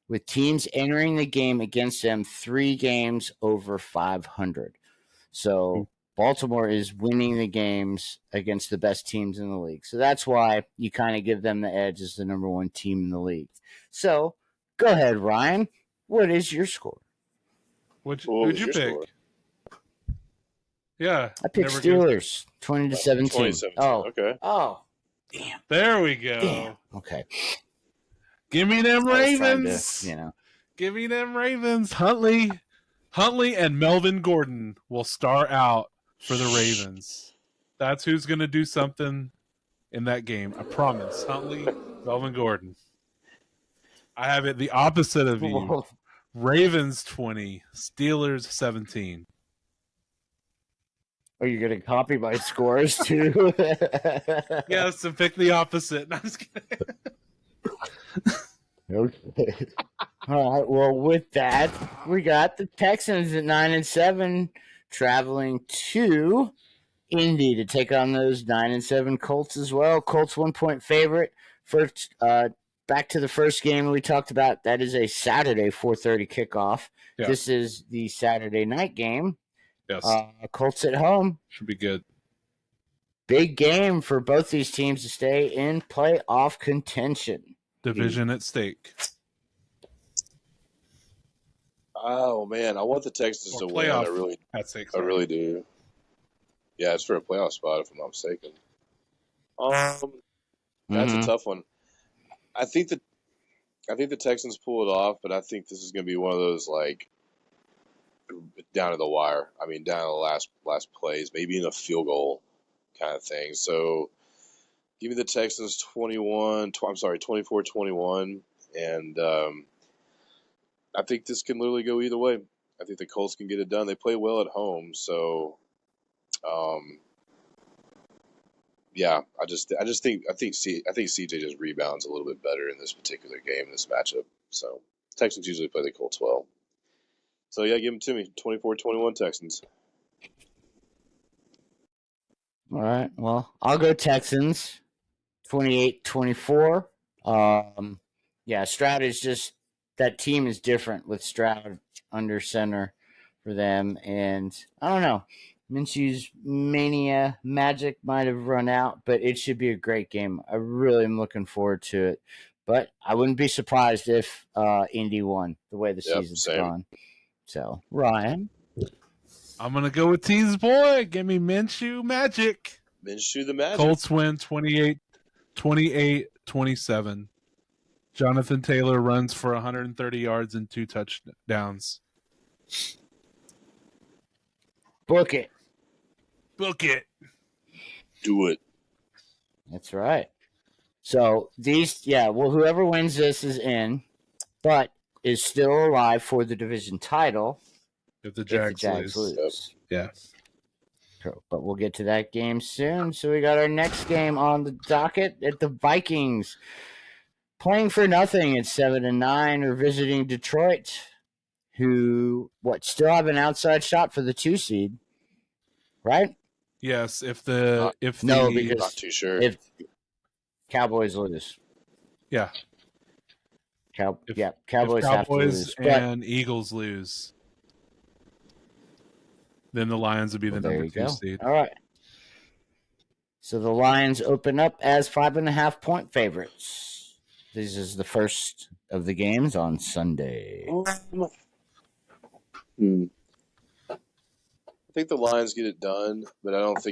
with teams entering the game against them 3 games over 500. So Baltimore is winning the games against the best teams in the league. So that's why you kind of give them the edge as the number 1 team in the league. So go ahead, Ryan. What is your score? Who'd you pick? Score? Yeah. I picked Steelers, 20-17. Oh, okay. Oh, damn. There we go. Damn. Okay. Give me them Ravens. Give me them Ravens. Huntley and Melvin Gordon will star out for the Ravens. That's who's going to do something in that game. I promise. Huntley, Melvin Gordon. I have it the opposite of you. Ravens 20, Steelers 17. Are you going to copy my scores too? Yes, so pick the opposite. No, I'm just kidding. Okay. All right. Well, with that, we got the Texans at 9-7 traveling to Indy to take on those 9-7 Colts as well. Colts 1-point favorite. First, back to the first game we talked about. That is a Saturday 4:30 kickoff. Yeah. This is the Saturday night game. Yes. Colts at home. Should be good. Big game for both these teams to stay in playoff contention. Division at stake. Oh man, I want the Texans to win. I really do. Yeah, it's for a playoff spot, if I'm not mistaken. That's a tough one. I think the Texans pull it off, but I think this is going to be one of those down to the wire. I mean, down to the last plays, maybe in a field goal kind of thing. So give me the Texans 24-21, and I think this can literally go either way. I think the Colts can get it done. They play well at home, so yeah. I think CJ just rebounds a little bit better in this particular game, this matchup. So Texans usually play the Colts well. So yeah, give them to me. 24-21 Texans. All right. Well, I'll go Texans. 28-24. Yeah, Stroud is just, that team is different with Stroud under center for them. And I don't know, Minshew's mania magic might have run out, but it should be a great game. I really am looking forward to it. But I wouldn't be surprised if Indy won the way the season's gone. So, Ryan? I'm going to go with T's boy. Give me Minshew magic. Minshew the magic. Colts win 28-27. Jonathan Taylor runs for 130 yards and 2 touchdowns. Book it. Book it. Do it. That's right. So whoever wins this is in. But is still alive for the division title if the Jags lose. Yeah. But we'll get to that game soon. So we got our next game on the docket at the Vikings playing for nothing at 7-9 or visiting Detroit, who still have an outside shot for the 2 seed, right? Yes, because not too sure. If Cowboys lose. Yeah. Cowboys have to lose. And Eagles lose, then the Lions would be the number 2 seed. All right. So the Lions open up as 5.5-point favorites. This is the first of the games on Sunday. I think the Lions get it done, but I don't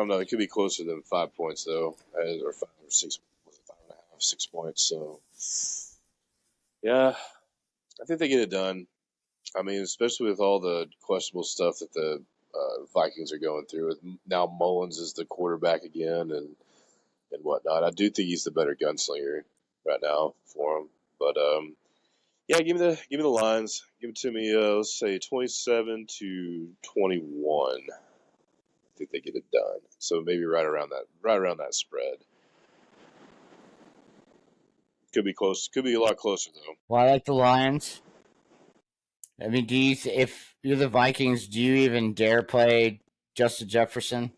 know. It could be closer than 5 points though, or 5 or 6. Was it 5.5, 6 points? So, yeah, I think they get it done. I mean, especially with all the questionable stuff that the Vikings are going through. Now Mullins is the quarterback again, and whatnot. I do think he's the better gunslinger right now for him. But yeah, give me the Lions. Give it to me. Let's say 27-21. I think they get it done. So maybe right around that spread. Could be close. Could be a lot closer though. Well, I like the Lions. I mean, if you're the Vikings, do you even dare play Justin Jefferson?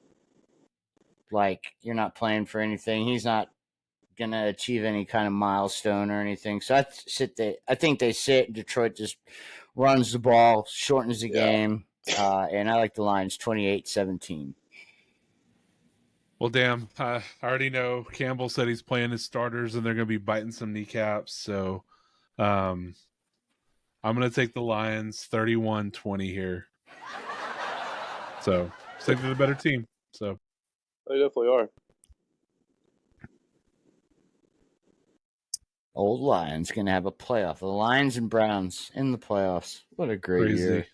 Like, you're not playing for anything. He's not going to achieve any kind of milestone or anything. So I think they sit. Detroit just runs the ball, shortens the game, and I like the Lions 28-17. Well, damn, I already know Campbell said he's playing his starters and they're going to be biting some kneecaps. So I'm going to take the Lions 31-20 here. So stick to the better team. So they definitely are. Old Lions going to have a playoff. The Lions and Browns in the playoffs. What a great year.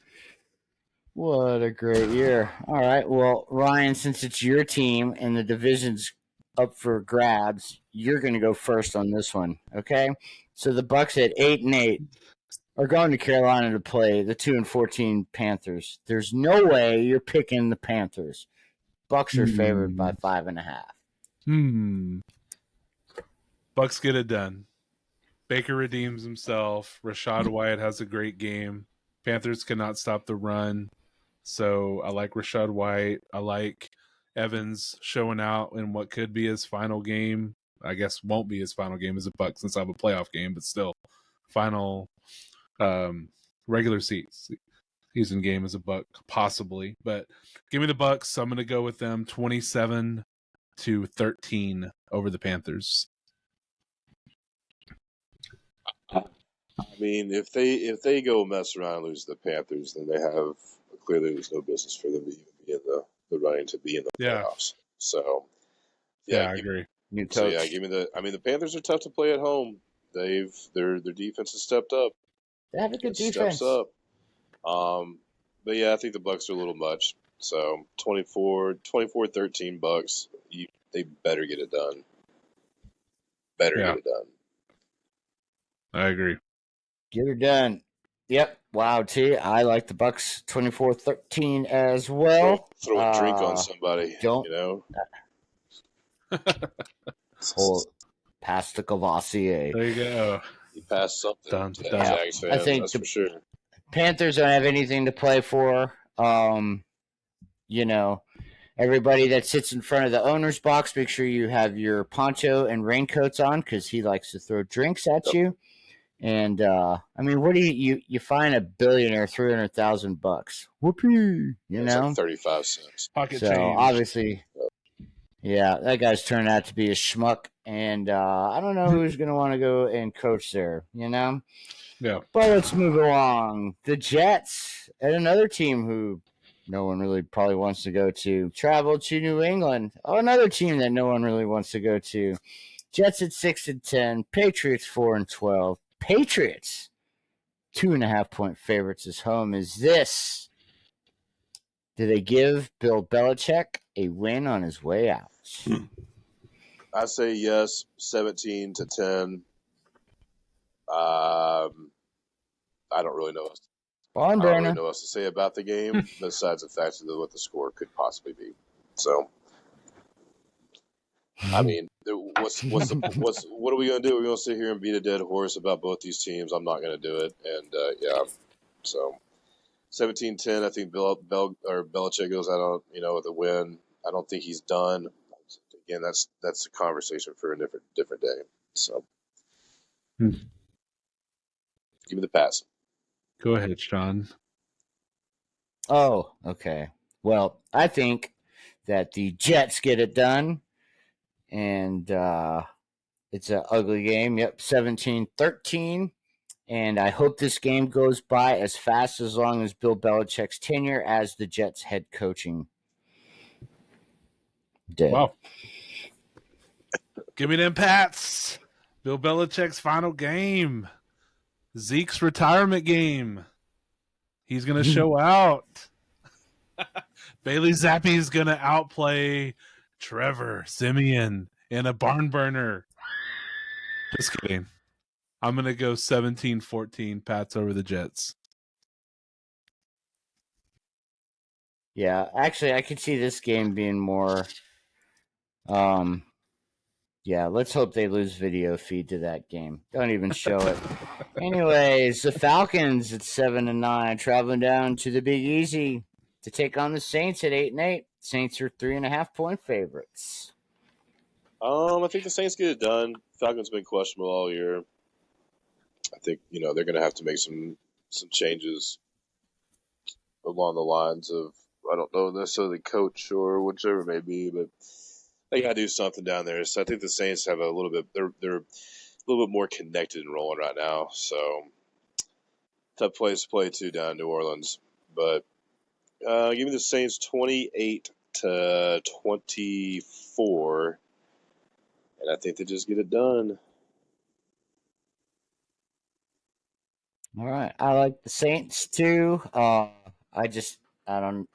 What a great year. All right. Well, Ryan, since it's your team and the division's up for grabs, you're going to go first on this one. Okay? So the Bucks at 8-8 are going to Carolina to play the 2-14 Panthers. There's no way you're picking the Panthers. Bucks are favored by 5.5. Bucks get it done. Baker redeems himself. Rachaad White has a great game. Panthers cannot stop the run. So I like Rachaad White. I like Evans showing out in what could be his final game. I guess won't be his final game as a Buck since I have a playoff game, but still final regular season game as a Buck, possibly. But give me the Bucks. I'm going to go with them 27-13 over the Panthers. I mean, if they go mess around and lose the Panthers, then they have clearly there's no business for them to even be in the running to be in the playoffs. So I agree. New coach. So give me the Panthers are tough to play at home. Their defense has stepped up. They have a good defense. Steps up. But yeah, I think the Bucks are a little much. So 24-13 Bucks. They better get it done. Get it done. I agree. Get her done. Yep. Wow, T. I like the Bucks 24-13 as well. Throw a drink on somebody. You know. Pass the Cavassier. There you go. He passed something. Jags fan, I think that's for sure. Panthers don't have anything to play for. You know, everybody that sits in front of the owner's box, make sure you have your poncho and raincoats on because he likes to throw drinks at you. And I mean, what do you find a billionaire $300,000? Whoopee! You know, like 35 cents pocket so change. Obviously, yeah, that guy's turned out to be a schmuck, and I don't know who's going to want to go and coach there. You know, yeah. But let's move along. The Jets and another team who no one really probably wants to go to travel to New England. Oh, another team that no one really wants to go to. Jets at 6-10, Patriots 4-12. Patriots 2.5-point favorites as home. Is this? Do they give Bill Belichick a win on his way out? I say yes, 17-10. I don't really know. Barn I don't really burner. know what else to say about the game besides the fact of what the score could possibly be. So, I mean, what are we gonna do? We're gonna sit here and beat a dead horse about both these teams. I'm not gonna do it, and yeah. So 17-10, I think Belichick goes out on with a win. I don't think he's done. Again, that's a conversation for a different day. So, give me the pass. Go ahead, Sean. Oh, okay. Well, I think that the Jets get it done, and it's an ugly game. Yep, 17-13. And I hope this game goes by as fast as long as Bill Belichick's tenure as the Jets head coaching did. Wow. Give me them Pats. Bill Belichick's final game. Zeke's retirement game. He's going to show out. Bailey Zappi is going to outplay Trevor Siemian in a barn burner. Just kidding. I'm going to go 17-14 Pats over the Jets. Yeah, actually, I could see this game being more. Yeah, let's hope they lose video feed to that game. Don't even show it. Anyways, the Falcons at 7-9, traveling down to the Big Easy to take on the Saints at 8-8. Saints are 3.5-point favorites. I think the Saints get it done. Falcons been questionable all year. I think they're going to have to make some changes along the lines of, I don't know necessarily coach or whichever it may be, but they got to do something down there. So I think the Saints have a little bit. They're a little bit more connected and rolling right now. So tough place to play too down in New Orleans. But give me the Saints 28-24, and I think they just get it done. All right, I like the Saints too. I just don't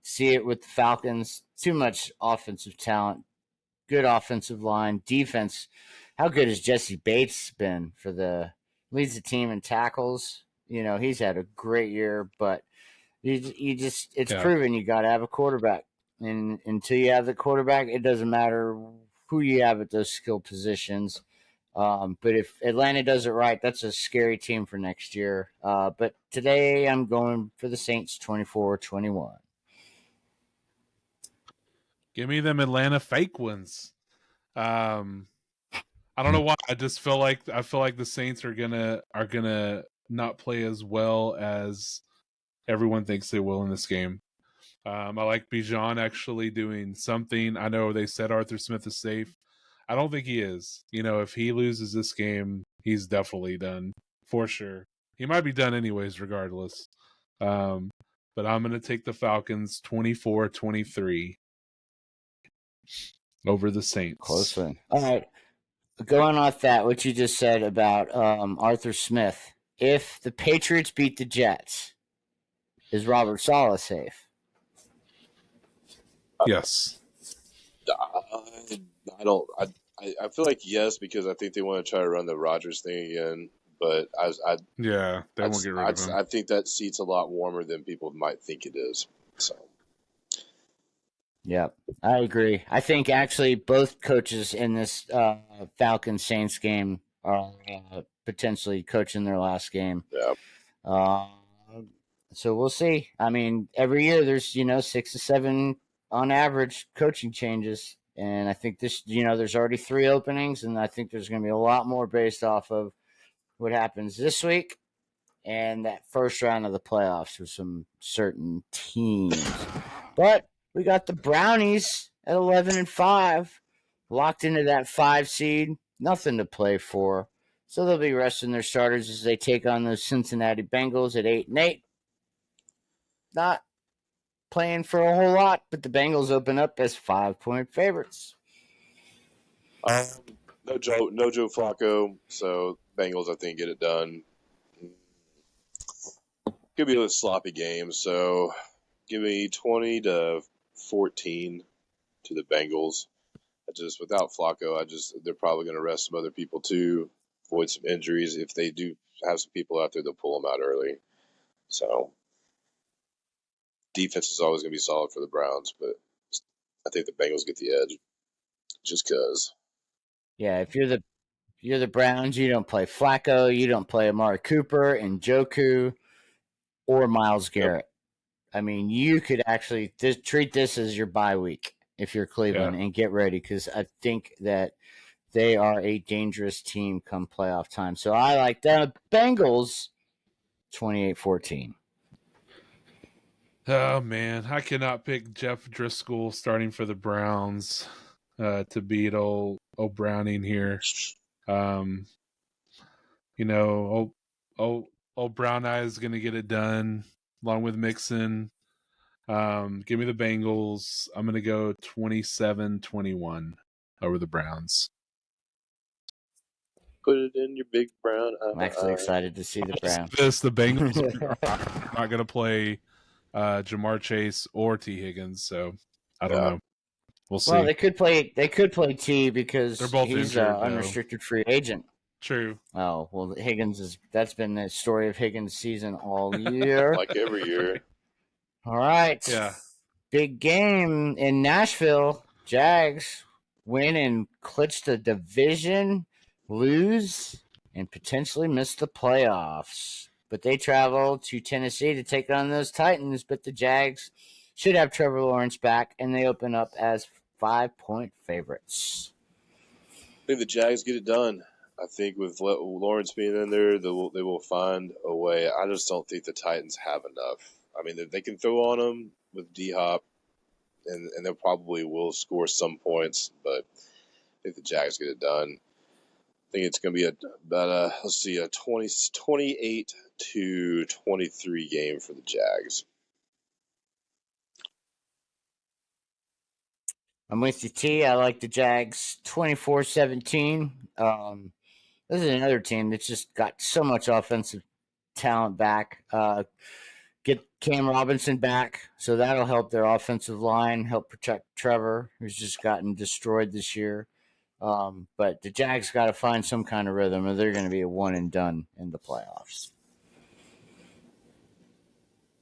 see it with the Falcons. Too much offensive talent, good offensive line, defense. How good has Jesse Bates been leads the team in tackles? He's had a great year, but it's proven you got to have a quarterback, and until you have the quarterback, it doesn't matter who you have at those skill positions. But if Atlanta does it right, that's a scary team for next year. But today I'm going for the Saints 24-21. Give me them Atlanta fake ones. I don't know why. I just feel like the Saints are gonna not play as well as everyone thinks they will in this game. I like Bijan actually doing something. I know they said Arthur Smith is safe. I don't think he is. If he loses this game, he's definitely done for sure. He might be done anyways, regardless. But I'm going to take the Falcons 24-23 over the Saints. Close one. All right. Going off that, what you just said about Arthur Smith. If the Patriots beat the Jets, is Robert Saleh safe? Yes. I don't. I feel like yes, because I think they want to try to run the Rodgers thing again. But they won't get rid of him. I think that seat's a lot warmer than people might think it is. So. Yeah, I agree. I think actually both coaches in this Falcons Saints game are potentially coaching their last game. Yeah. So we'll see. I mean, every year there's 6 to 7 on average coaching changes, and I think this there's already 3 openings, and I think there's going to be a lot more based off of what happens this week and that first round of the playoffs with some certain teams. But we got the Brownies at 11-5, locked into that 5 seed. Nothing to play for. So they'll be resting their starters as they take on those Cincinnati Bengals at 8-8. Not playing for a whole lot, but the Bengals open up as 5-point favorites. No Joe Flacco, so Bengals I think get it done. Could be a sloppy game, so give me 20-14 to the Bengals. Without Flacco, they're probably going to rest some other people too, avoid some injuries if they do have some people out there that pull them out early. So defense is always going to be solid for the Browns, but I think the Bengals get the edge just because. Yeah, if you're the Browns, you don't play Flacco, you don't play Amari Cooper, Njoku, or Myles Garrett. Yep. I mean, you could actually treat this as your bye week if you're Cleveland and get ready, because I think that they are a dangerous team come playoff time. So I like the Bengals 28-14. Oh, man. I cannot pick Jeff Driscoll starting for the Browns to beat old Browning here. Old Brown Eye is going to get it done along with Mixon. Give me the Bengals. I'm going to go 27-21 over the Browns. Put it in your big brown eye. I'm actually excited to see the Browns. The Bengals are not going to play Jamar Chase or T. Higgins, so I don't know. We'll see. Well, they could play T because they're both he's an unrestricted free agent. True. Oh, well, that's been the story of Higgins' season all year. Like every year. All right. Yeah. Big game in Nashville. Jags win and clinch the division, lose, and potentially miss the playoffs. But they travel to Tennessee to take on those Titans, but the Jags should have Trevor Lawrence back, and they open up as 5-point favorites. I think the Jags get it done. I think with Lawrence being in there, they will find a way. I just don't think the Titans have enough. I mean, they can throw on them with D-Hop, and they probably will score some points, but I think the Jags get it done. I think it's going to be about a 28-23 game for the Jags. I'm with you, T. I like the Jags 24-17. This is another team that's just got so much offensive talent back. Get Cam Robinson back, so that'll help their offensive line, help protect Trevor, who's just gotten destroyed this year. But the Jags got to find some kind of rhythm, or they're going to be a one and done in the playoffs.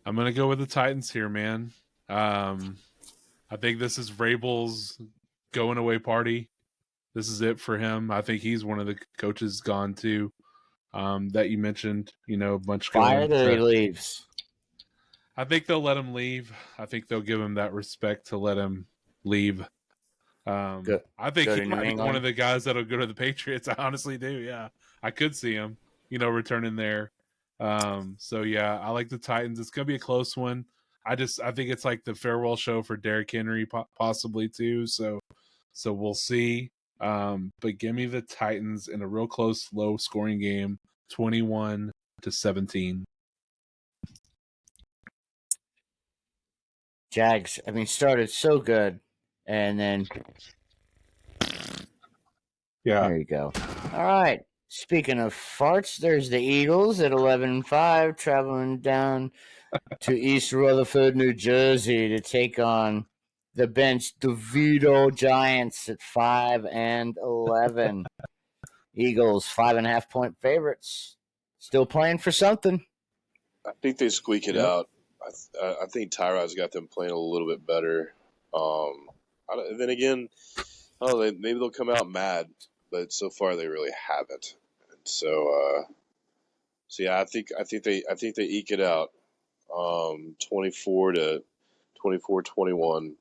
I'm going to go with the Titans here, man. I think this is Vrabel's going away party. This is it for him. I think he's one of the coaches gone to that you mentioned, a bunch fired or he leaves. I think they'll let him leave. I think they'll give him that respect to let him leave. I think he might be one of the guys that'll go to the Patriots. I honestly do. Yeah, I could see him, returning there. So yeah, I like the Titans. It's gonna be a close one. I think it's like the farewell show for Derrick Henry, possibly too. So we'll see. But give me the Titans in a real close, low scoring game, 21-17. Jags, started so good, and then there you go. All right. Speaking of farts, there's the Eagles at 11-5, traveling down to East Rutherford, New Jersey, to take on the bench DeVito Giants at 5-11. Eagles 5.5-point favorites, still playing for something. I think they squeak it out. I think Tyrod's got them playing a little bit better. Then again, maybe they'll come out mad, but so far they really haven't. And so yeah, I think they eke it out. 24-21.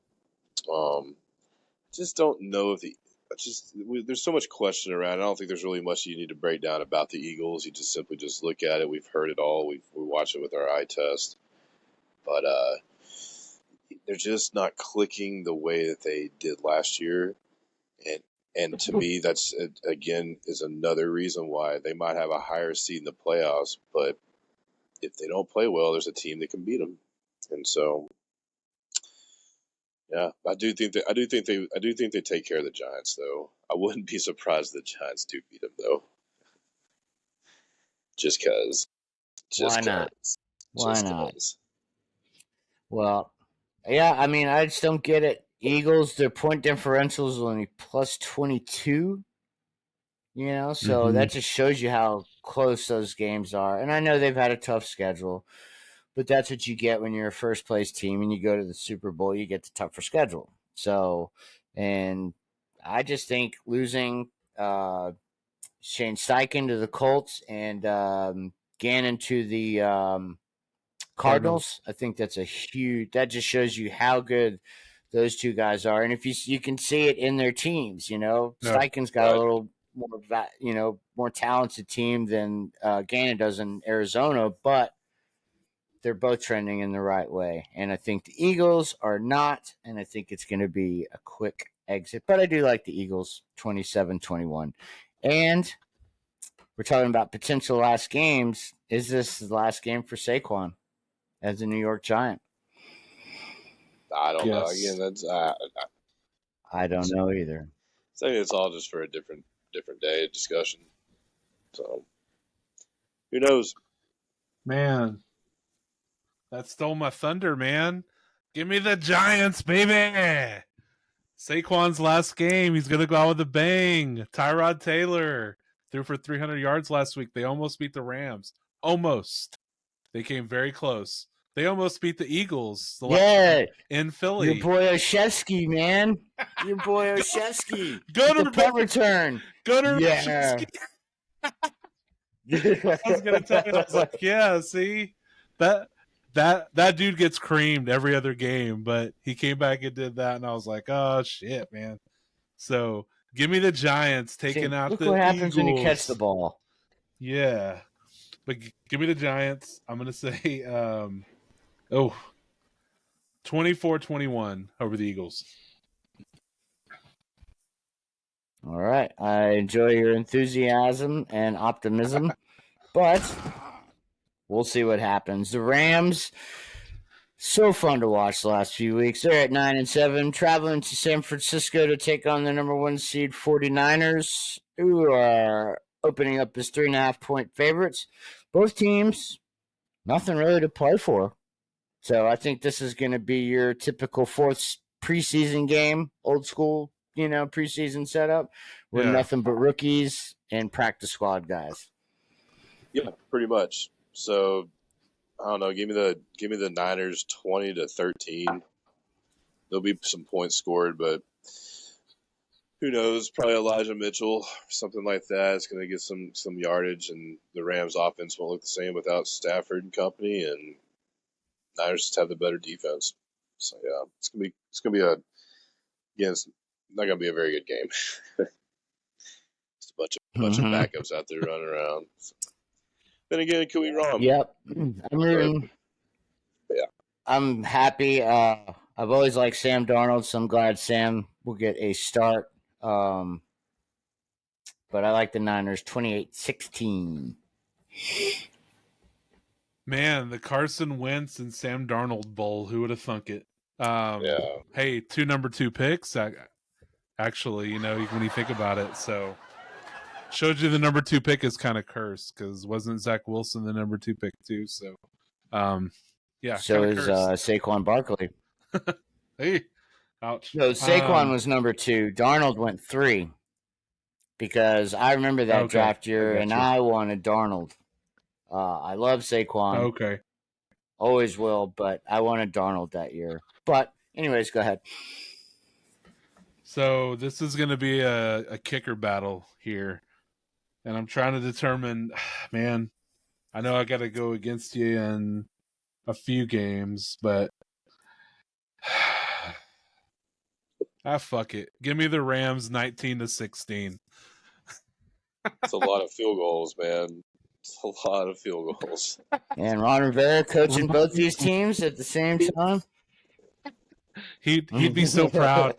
Just don't know if there's so much question around. I don't think there's really much you need to break down about the Eagles. You just simply look at it. We've heard it all. We watch it with our eye test. But they're just not clicking the way that they did last year. And to me, that's, again, is another reason why they might have a higher seed in the playoffs. But if they don't play well, there's a team that can beat them. And so, yeah, I do think they take care of the Giants, though. I wouldn't be surprised if the Giants do beat them, though. Just because. Why not? Why not? Well, yeah, I just don't get it. Eagles, their point differential is only plus 22. So that just shows you how close those games are. And I know they've had a tough schedule, but that's what you get when you're a first place team and you go to the Super Bowl, you get the tougher schedule. So, and I just think losing Shane Steichen to the Colts and Gannon to the Cardinals, I think that's a huge. That just shows you how good those two guys are, and if you can see it in their teams, Steichen's got a little more, more talented team than Gannon does in Arizona, but they're both trending in the right way. And I think the Eagles are not, and I think it's going to be a quick exit. But I do like the Eagles 27-21. And we're talking about potential last games. Is this the last game for Saquon as a New York Giant? I don't know. Again, that's I don't know either. I think it's all just for a different day of discussion. So who knows? Man, that stole my thunder, man. Give me the Giants, baby. Saquon's last game. He's going to go out with a bang. Tyrod Taylor threw for 300 yards last week. They almost beat the Rams. Almost. They came very close. They almost beat the Eagles in Philly. Your boy Oshevsky, man. Your boy Oshevsky. Go to punt return. Go to Oshevsky. I was going to tell you. I was like, yeah, see? That dude gets creamed every other game, but he came back and did that, and I was like, oh, shit, man. So give me the Giants taking out the Eagles. Look what happens when you catch the ball. Yeah. But give me the Giants. I'm going to say 24-21 over the Eagles. All right. I enjoy your enthusiasm and optimism, but we'll see what happens. The Rams, so fun to watch the last few weeks. They're at 9-7, traveling to San Francisco to take on the number 1 seed 49ers, who are opening up as 3.5-point favorites. Both teams, nothing really to play for. So I think this is going to be your typical fourth preseason game, old school, preseason setup, with nothing but rookies and practice squad guys. Yeah, pretty much. So I don't know. Give me the Niners 20-13. There'll be some points scored, but who knows? Probably Elijah Mitchell or something like that. It's going to get some yardage, and the Rams' offense won't look the same without Stafford and company. And Niners just have the better defense. So yeah, it's gonna be it's not gonna be a very good game. Just a bunch of backups out there running around. So. Then again, could be wrong. Yep, I'm rooting. Yeah, I'm happy. I've always liked Sam Darnold, so I'm glad Sam will get a start. But I like the Niners 28-16. Man, the Carson Wentz and Sam Darnold Bowl. Who would have thunk it? Hey, 2 number 2 picks. Actually, when you think about it, so showed you the number 2 pick is kind of cursed because wasn't Zach Wilson the number 2 pick too? So, yeah. So is Saquon Barkley. Hey, ouch. No, Saquon was number 2. Darnold went 3 because I remember that draft year, and I wanted Darnold. I love Saquon. Okay. Always will, but I wanted Darnold that year. But anyways, go ahead. So this is going to be a kicker battle here. And I'm trying to determine, man, I know I got to go against you in a few games, but fuck it. Give me the Rams 19-16. It's a lot of field goals, man. It's a lot of field goals. And Ron Rivera coaching both these teams at the same time. He'd be so proud.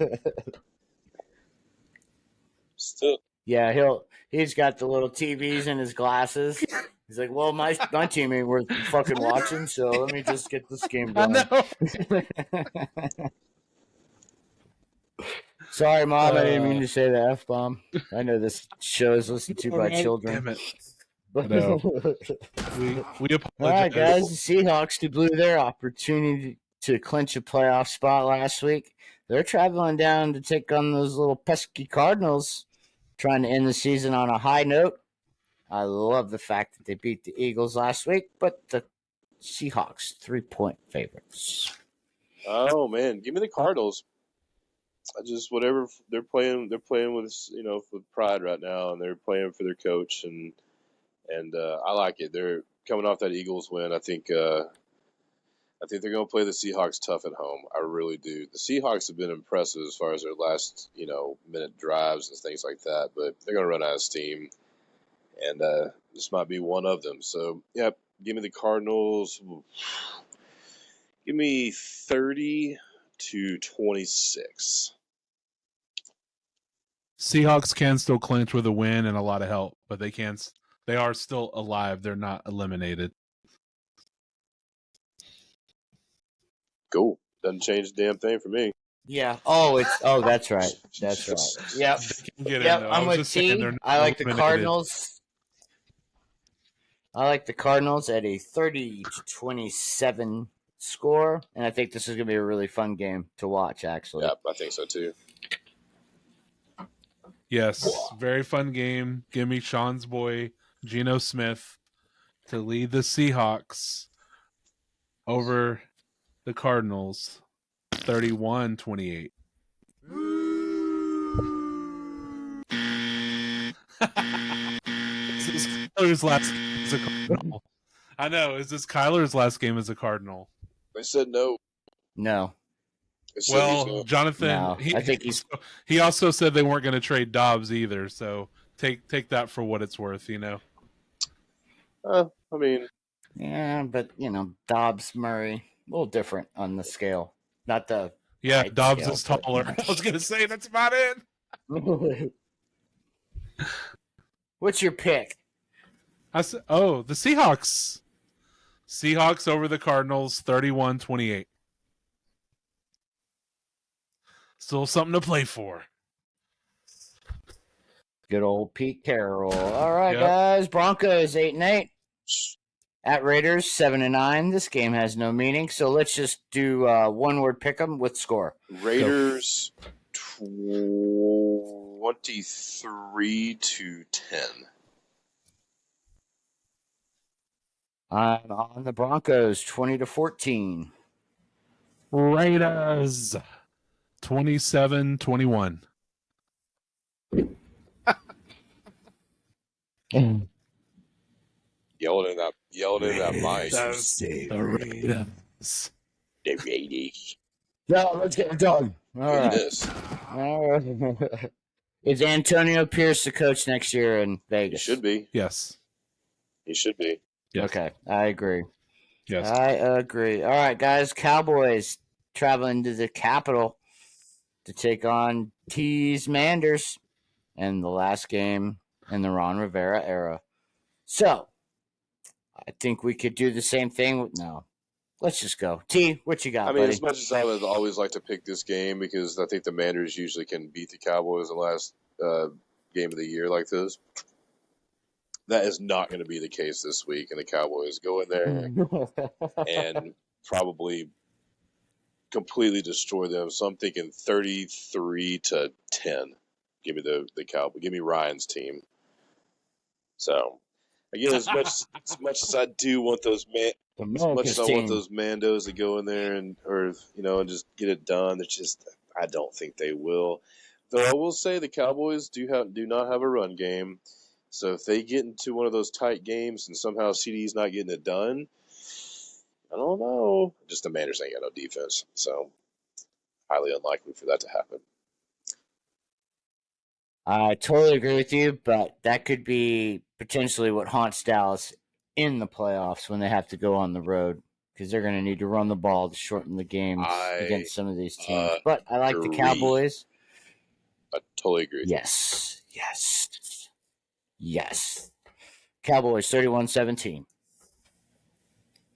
Still. Yeah, he's got the little TVs in his glasses. He's like, well, my team ain't worth fucking watching, so let me just get this game going. I know. Sorry, Mom, I didn't mean to say the F-bomb. I know this show is listened to by children. Damn it. No. we apologize. All right, guys, the Seahawks, who blew their opportunity to clinch a playoff spot last week, they're traveling down to take on those little pesky Cardinals, trying to end the season on a high note. I love the fact that they beat the Eagles last week, but the Seahawks 3-point favorites. Oh man, give me the Cardinals. Whatever they're playing with with pride right now, and they're playing for their coach, and I like it. They're coming off that Eagles win. I think they're going to play the Seahawks tough at home. I really do. The Seahawks have been impressive as far as their last minute drives and things like that, but they're going to run out of steam, and this might be one of them. So yeah, give me the Cardinals. Give me 30-26. Seahawks can still clinch with a win and a lot of help, but they can't. They are still alive. They're not eliminated. Cool. Doesn't change a damn thing for me. Yeah. That's right. That's right. Yep. I'm with T. I like the Cardinals. I like the Cardinals at a 30-27 score, and I think this is going to be a really fun game to watch, actually. Yep, I think so too. Yes, very fun game. Give me Sean's boy, Geno Smith, to lead the Seahawks over the Cardinals, 31-28. Is this Kyler's last game as a Cardinal? I know. Is this Kyler's last game as a Cardinal? They said no. No. Well, Jonathan, no, I think he also said they weren't going to trade Dobbs either. So take that for what it's worth, I mean, yeah, but Dobbs, Murray, a little different on the scale. Not the Dobbs scale, is taller. I was going to say that's about it. What's your pick? The Seahawks. Seahawks over the Cardinals, 31-28. Still something to play for. Good old Pete Carroll. All right, guys. Broncos 8-8. At Raiders 7-9. This game has no meaning, so let's just do one-word pick 'em with score. Raiders 23-10. I'm on the Broncos 20-14. Raiders 27-21. Yelling in that mic. The Raiders. The Raiders. No, let's get it done. All right. Is Antonio Pierce the coach next year in Vegas? He should be. Yes. He should be. Yes. Okay, I agree. Yes. I agree. All right, guys. Cowboys traveling to the capital to take on T's Manders in the last game in the Ron Rivera era. So, I think we could do the same thing. No, let's just go. T, what you got, buddy? As much as I would always like to pick this game because I think the Manders usually can beat the Cowboys in the last game of the year like this, that is not going to be the case this week, and the Cowboys go in there and probably completely destroy them. So I'm thinking 33-10. Give me the Cowboys. Give me Ryan's team. So again, as much as I do want those want those Mandos to go in there and just get it done, it's just I don't think they will. Though I will say the Cowboys do not have a run game. So if they get into one of those tight games and somehow CD's not getting it done, I don't know. Just the Manders ain't got no defense. So highly unlikely for that to happen. I totally agree with you, but that could be potentially what haunts Dallas in the playoffs when they have to go on the road because they're going to need to run the ball to shorten the games against some of these teams. But I like the Cowboys. I totally agree with you. Yes. Cowboys 31-17.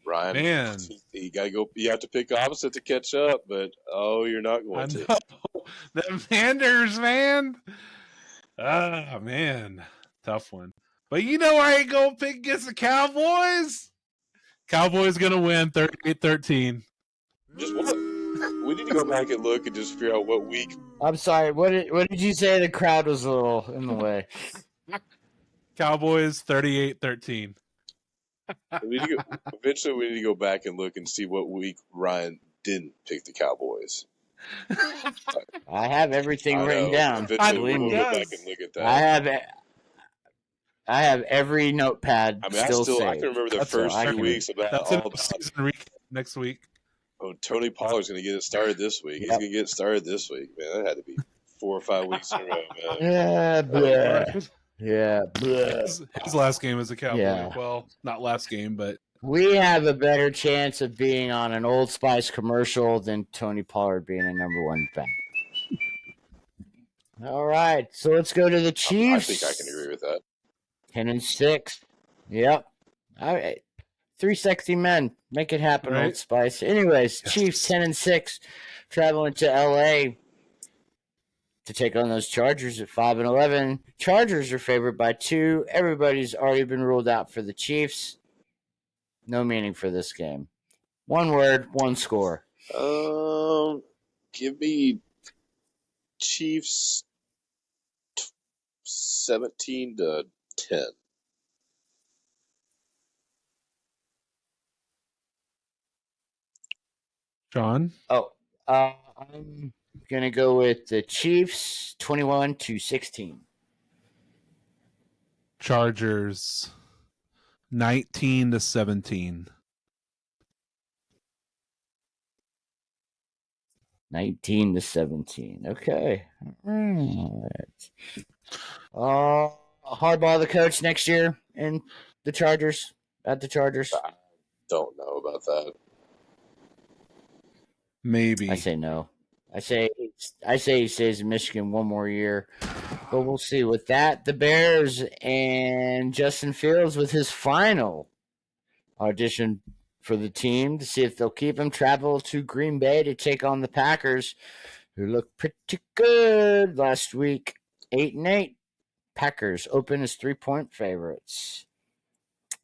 Ryan, man, you gotta go. You have to pick opposite to catch up, but you're not going to. The Manders, man. Man, tough one. But I ain't gonna pick against the Cowboys. Cowboys gonna win 38-13. Just what? We need to go back and look and just figure out what week. I'm sorry. What did you say? The crowd was a little in the way. Cowboys 38-13. Eventually, we need to go back and look and see what week Ryan didn't pick the Cowboys. I have everything written down. Eventually, we'll go back and look at that. I have every notepad still saved. I can remember the first 2 weeks That's all about season recap next week. Oh, Tony Pollard's going to get it started this week. He's going to get it started this week. Man, that had to be 4 or 5 weeks in a row, man. Yeah, his last game as a Cowboy. Yeah. Well, not last game, but we have a better chance of being on an Old Spice commercial than Tony Pollard being a number one back. All right, so let's go to the Chiefs. I think I can agree with that. 10-6. Yep. All right. 3 sexy men. Make it happen, right. Old Spice. Anyways, yes. Chiefs 10-6, traveling to LA to take on those Chargers at 5-11. Chargers are favored by 2. Everybody's already been ruled out for the Chiefs. No meaning for this game. 1 word, 1 score. Give me Chiefs 17-10. John? I'm going to go with the Chiefs 21-16. Chargers 19-17. 19-17. Okay. All right. Harbaugh the coach next year in the Chargers, at the Chargers? I don't know about that. Maybe. I say no. I say he stays in Michigan 1 more year. But we'll see. With that, the Bears and Justin Fields with his final audition for the team to see if they'll keep him, travel to Green Bay to take on the Packers, who looked pretty good last week. 8-8. Packers open as 3-point favorites.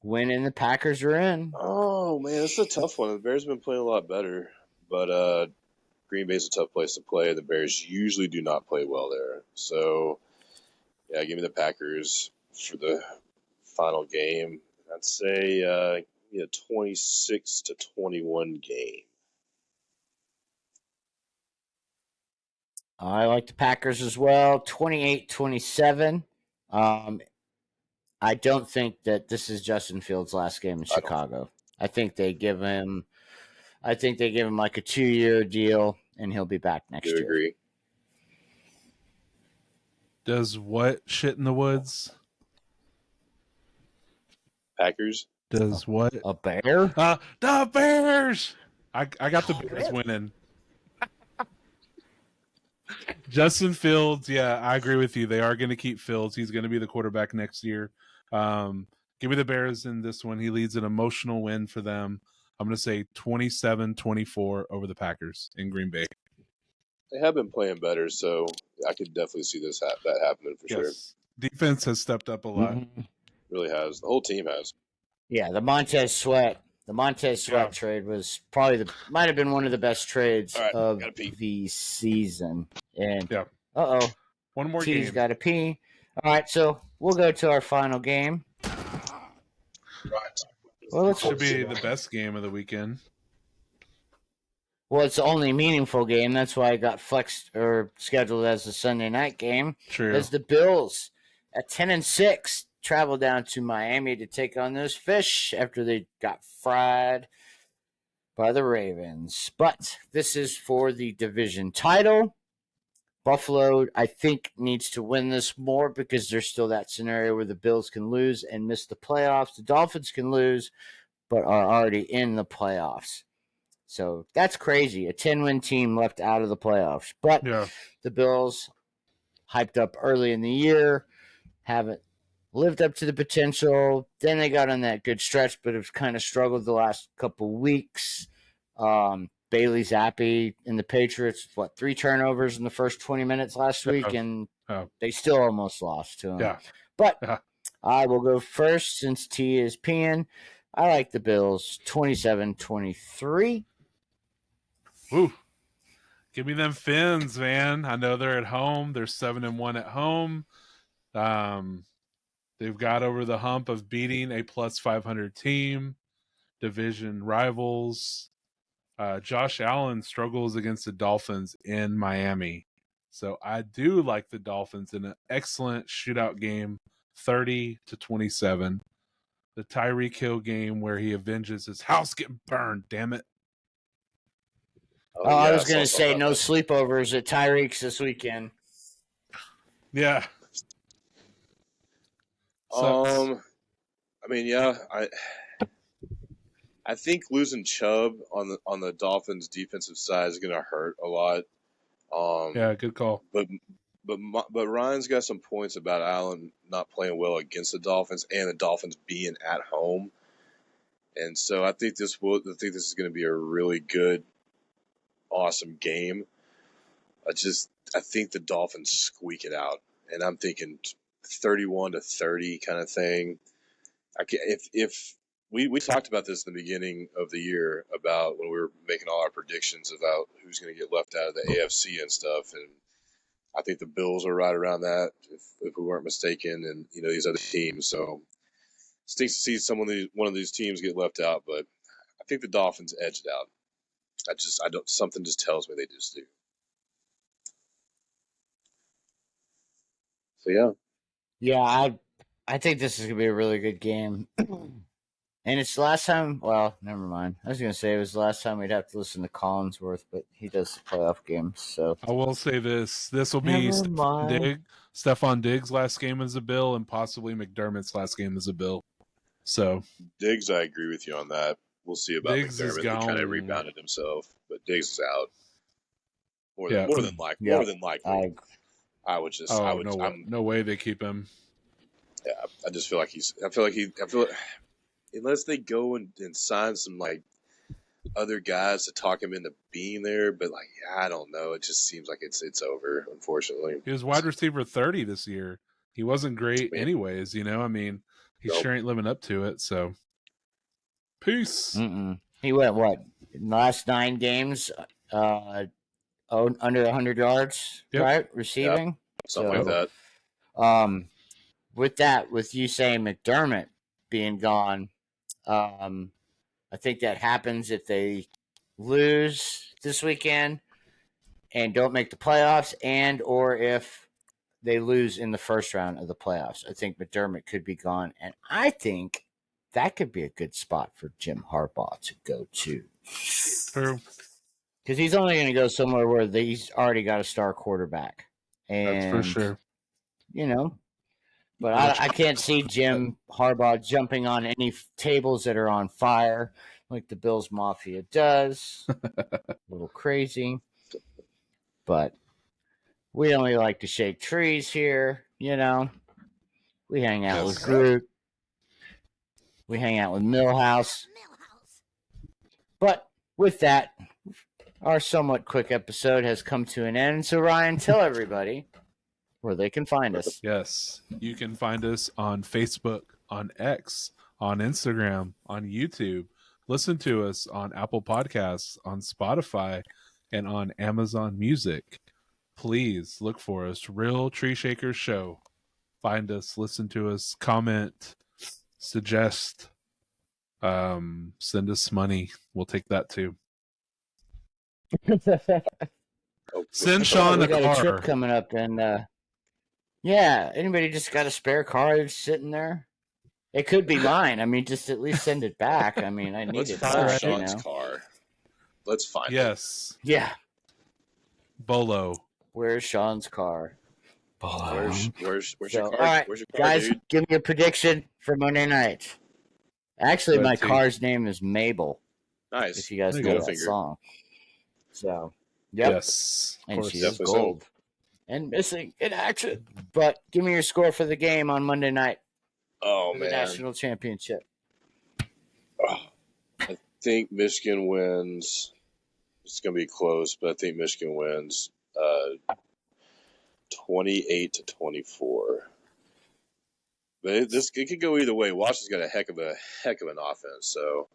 Winning, the Packers are in. Oh, man, it's a tough one. The Bears have been playing a lot better. But Green Bay's a tough place to play. The Bears usually do not play well there. So, yeah, give me the Packers for the final game. I'd say 26-21 game. I like the Packers as well. 28-27. I don't think that this is Justin Fields' last game in Chicago. I think they give him like a 2-year deal, and he'll be back next year. Agree. Does what shit in the woods? Packers. Does what? A bear? The Bears! I got the Bears winning. Justin Fields, yeah, I agree with you. They are going to keep Fields. He's going to be the quarterback next year. Give me the Bears in this one. He leads an emotional win for them. I'm going to say 27-24 over the Packers in Green Bay. They have been playing better, so I could definitely see that happening for sure. Defense has stepped up a lot. Mm-hmm. Really has. The whole team has. Yeah, the Montez Sweat trade was might have been one of the best trades of the season. And one more T's game. Got to pee. All right, so we'll go to our final game. Right. Well, it should be the best game of the weekend. Well, it's the only meaningful game. That's why I got flexed or scheduled as a Sunday night game. True. As the Bills at 10-6 travel down to Miami to take on those fish after they got fried by the Ravens. But this is for the division title. Buffalo, I think, needs to win this more because there's still that scenario where the Bills can lose and miss the playoffs. The Dolphins can lose but are already in the playoffs. So that's crazy. A 10-win team left out of the playoffs. But the Bills, hyped up early in the year, haven't lived up to the potential. Then they got on that good stretch, but have kind of struggled the last couple weeks. Bailey Zappi and the Patriots, 3 turnovers in the first 20 minutes last week, and they still almost lost to them. Yeah. But I will go first since T is peeing. I like the Bills 27-23. Woo. Give me them Fins, man. I know they're at home. They're 7-1 at home. They've got over the hump of beating a plus 500 team, division rivals. Josh Allen struggles against the Dolphins in Miami. So I do like the Dolphins in an excellent shootout game, 30-27. The Tyreek Hill game where he avenges his house getting burned, damn it. I was going to say no sleepovers at Tyreek's this weekend. Yeah. I mean, yeah, I think losing Chubb on the Dolphins defensive side is going to hurt a lot. Yeah, good call. But Ryan's got some points about Allen not playing well against the Dolphins and the Dolphins being at home, and so I think this is going to be a really good, awesome game. I think the Dolphins squeak it out, and I'm thinking 31-30 kind of thing. If we talked about this in the beginning of the year about when we were making all our predictions about who's going to get left out of the AFC and stuff, and I think the Bills are right around that if we weren't mistaken, and these other teams. So it stinks to see one of these teams get left out, but I think the Dolphins edge it out. I don't. Something just tells me they just do. So yeah. Yeah, I think this is gonna be a really good game. And it's the last time. Well, never mind. I was gonna say it was the last time we'd have to listen to Collinsworth, but he does playoff games. So I will say this: this will be Stephon Diggs' last game as a Bill, and possibly McDermott's last game as a Bill. So Diggs, I agree with you on that. We'll see about Diggs McDermott. He kind of rebounded himself, but Diggs is out. More than likely. I would just. No way they keep him. Yeah, I just feel like unless they go and sign some other guys to talk him into being there, but I don't know. It just seems like it's over, unfortunately. He was wide receiver 30 this year. He wasn't great anyways, I mean, he sure ain't living up to it, so peace. He went in the last 9 games under 100 yards, right? Receiving. Yep. Something like that. With you saying McDermott being gone, I think that happens if they lose this weekend and don't make the playoffs, and or if they lose in the first round of the playoffs. I think McDermott could be gone, and I think that could be a good spot for Jim Harbaugh to go to. True. Because he's only going to go somewhere where he's already got a star quarterback. And, that's for sure. But I can't see Jim Harbaugh jumping on any tables that are on fire like the Bills Mafia does. A little crazy. But we only like to shake trees here, We hang out with Groot. We hang out with Millhouse. But with that, our somewhat quick episode has come to an end. So, Ryan, tell everybody where they can find us. Yes, you can find us on Facebook, on X, on Instagram, on YouTube. Listen to us on Apple Podcasts, on Spotify, and on Amazon Music. Please look for us, Real Tree Shakers Show. Find us, listen to us, comment, suggest, send us money. We'll take that too. Send Sean a trip coming up, and anybody just got a spare car that's sitting there? It could be mine. I mean, just at least send it back. I mean, I need it back. Sean's car. Let's find it. Yes. Yeah. Bolo. Where's Sean's car? Bolo. Where's your car? All right, where's your car, guys, dude? give me a prediction for Monday night. Actually, my car's name is Mabel. Nice. If you guys know that song. So, yes. And she is gold. And missing in action. But give me your score for the game on Monday night. Oh, man. The national championship. I think Michigan wins. It's going to be close, but I think Michigan wins 28-24. But it could go either way. Washington's got a heck of an offense, so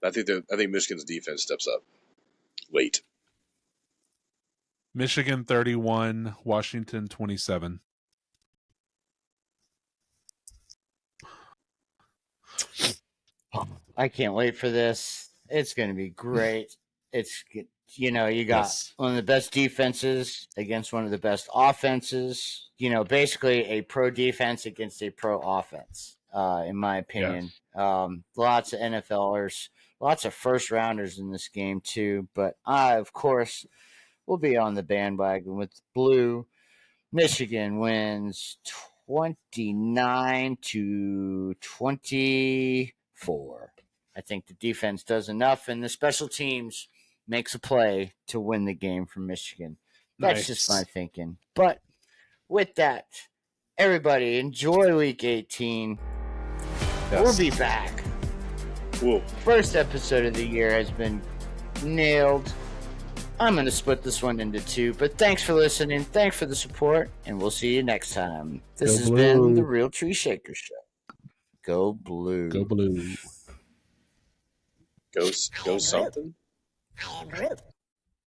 I think Michigan's defense steps up late. Michigan 31, Washington 27. I can't wait for this. It's going to be great. It's, you got one of the best defenses against one of the best offenses. Basically a pro defense against a pro offense, in my opinion. Lots of NFLers, lots of first rounders in this game too. But I, of course, will be on the bandwagon with blue. Michigan wins 29-24. I think the defense does enough, and the special teams makes a play to win the game for Michigan. That's just my thinking. But with that, everybody enjoy Week 18. We'll be back. Whoa. First episode of the year has been nailed. I'm going to split this one into two, but thanks for listening. Thanks for the support, and we'll see you next time. This has been the Real Tree Shaker Show. Go Blue. Go Blue. Go something. I am Groot.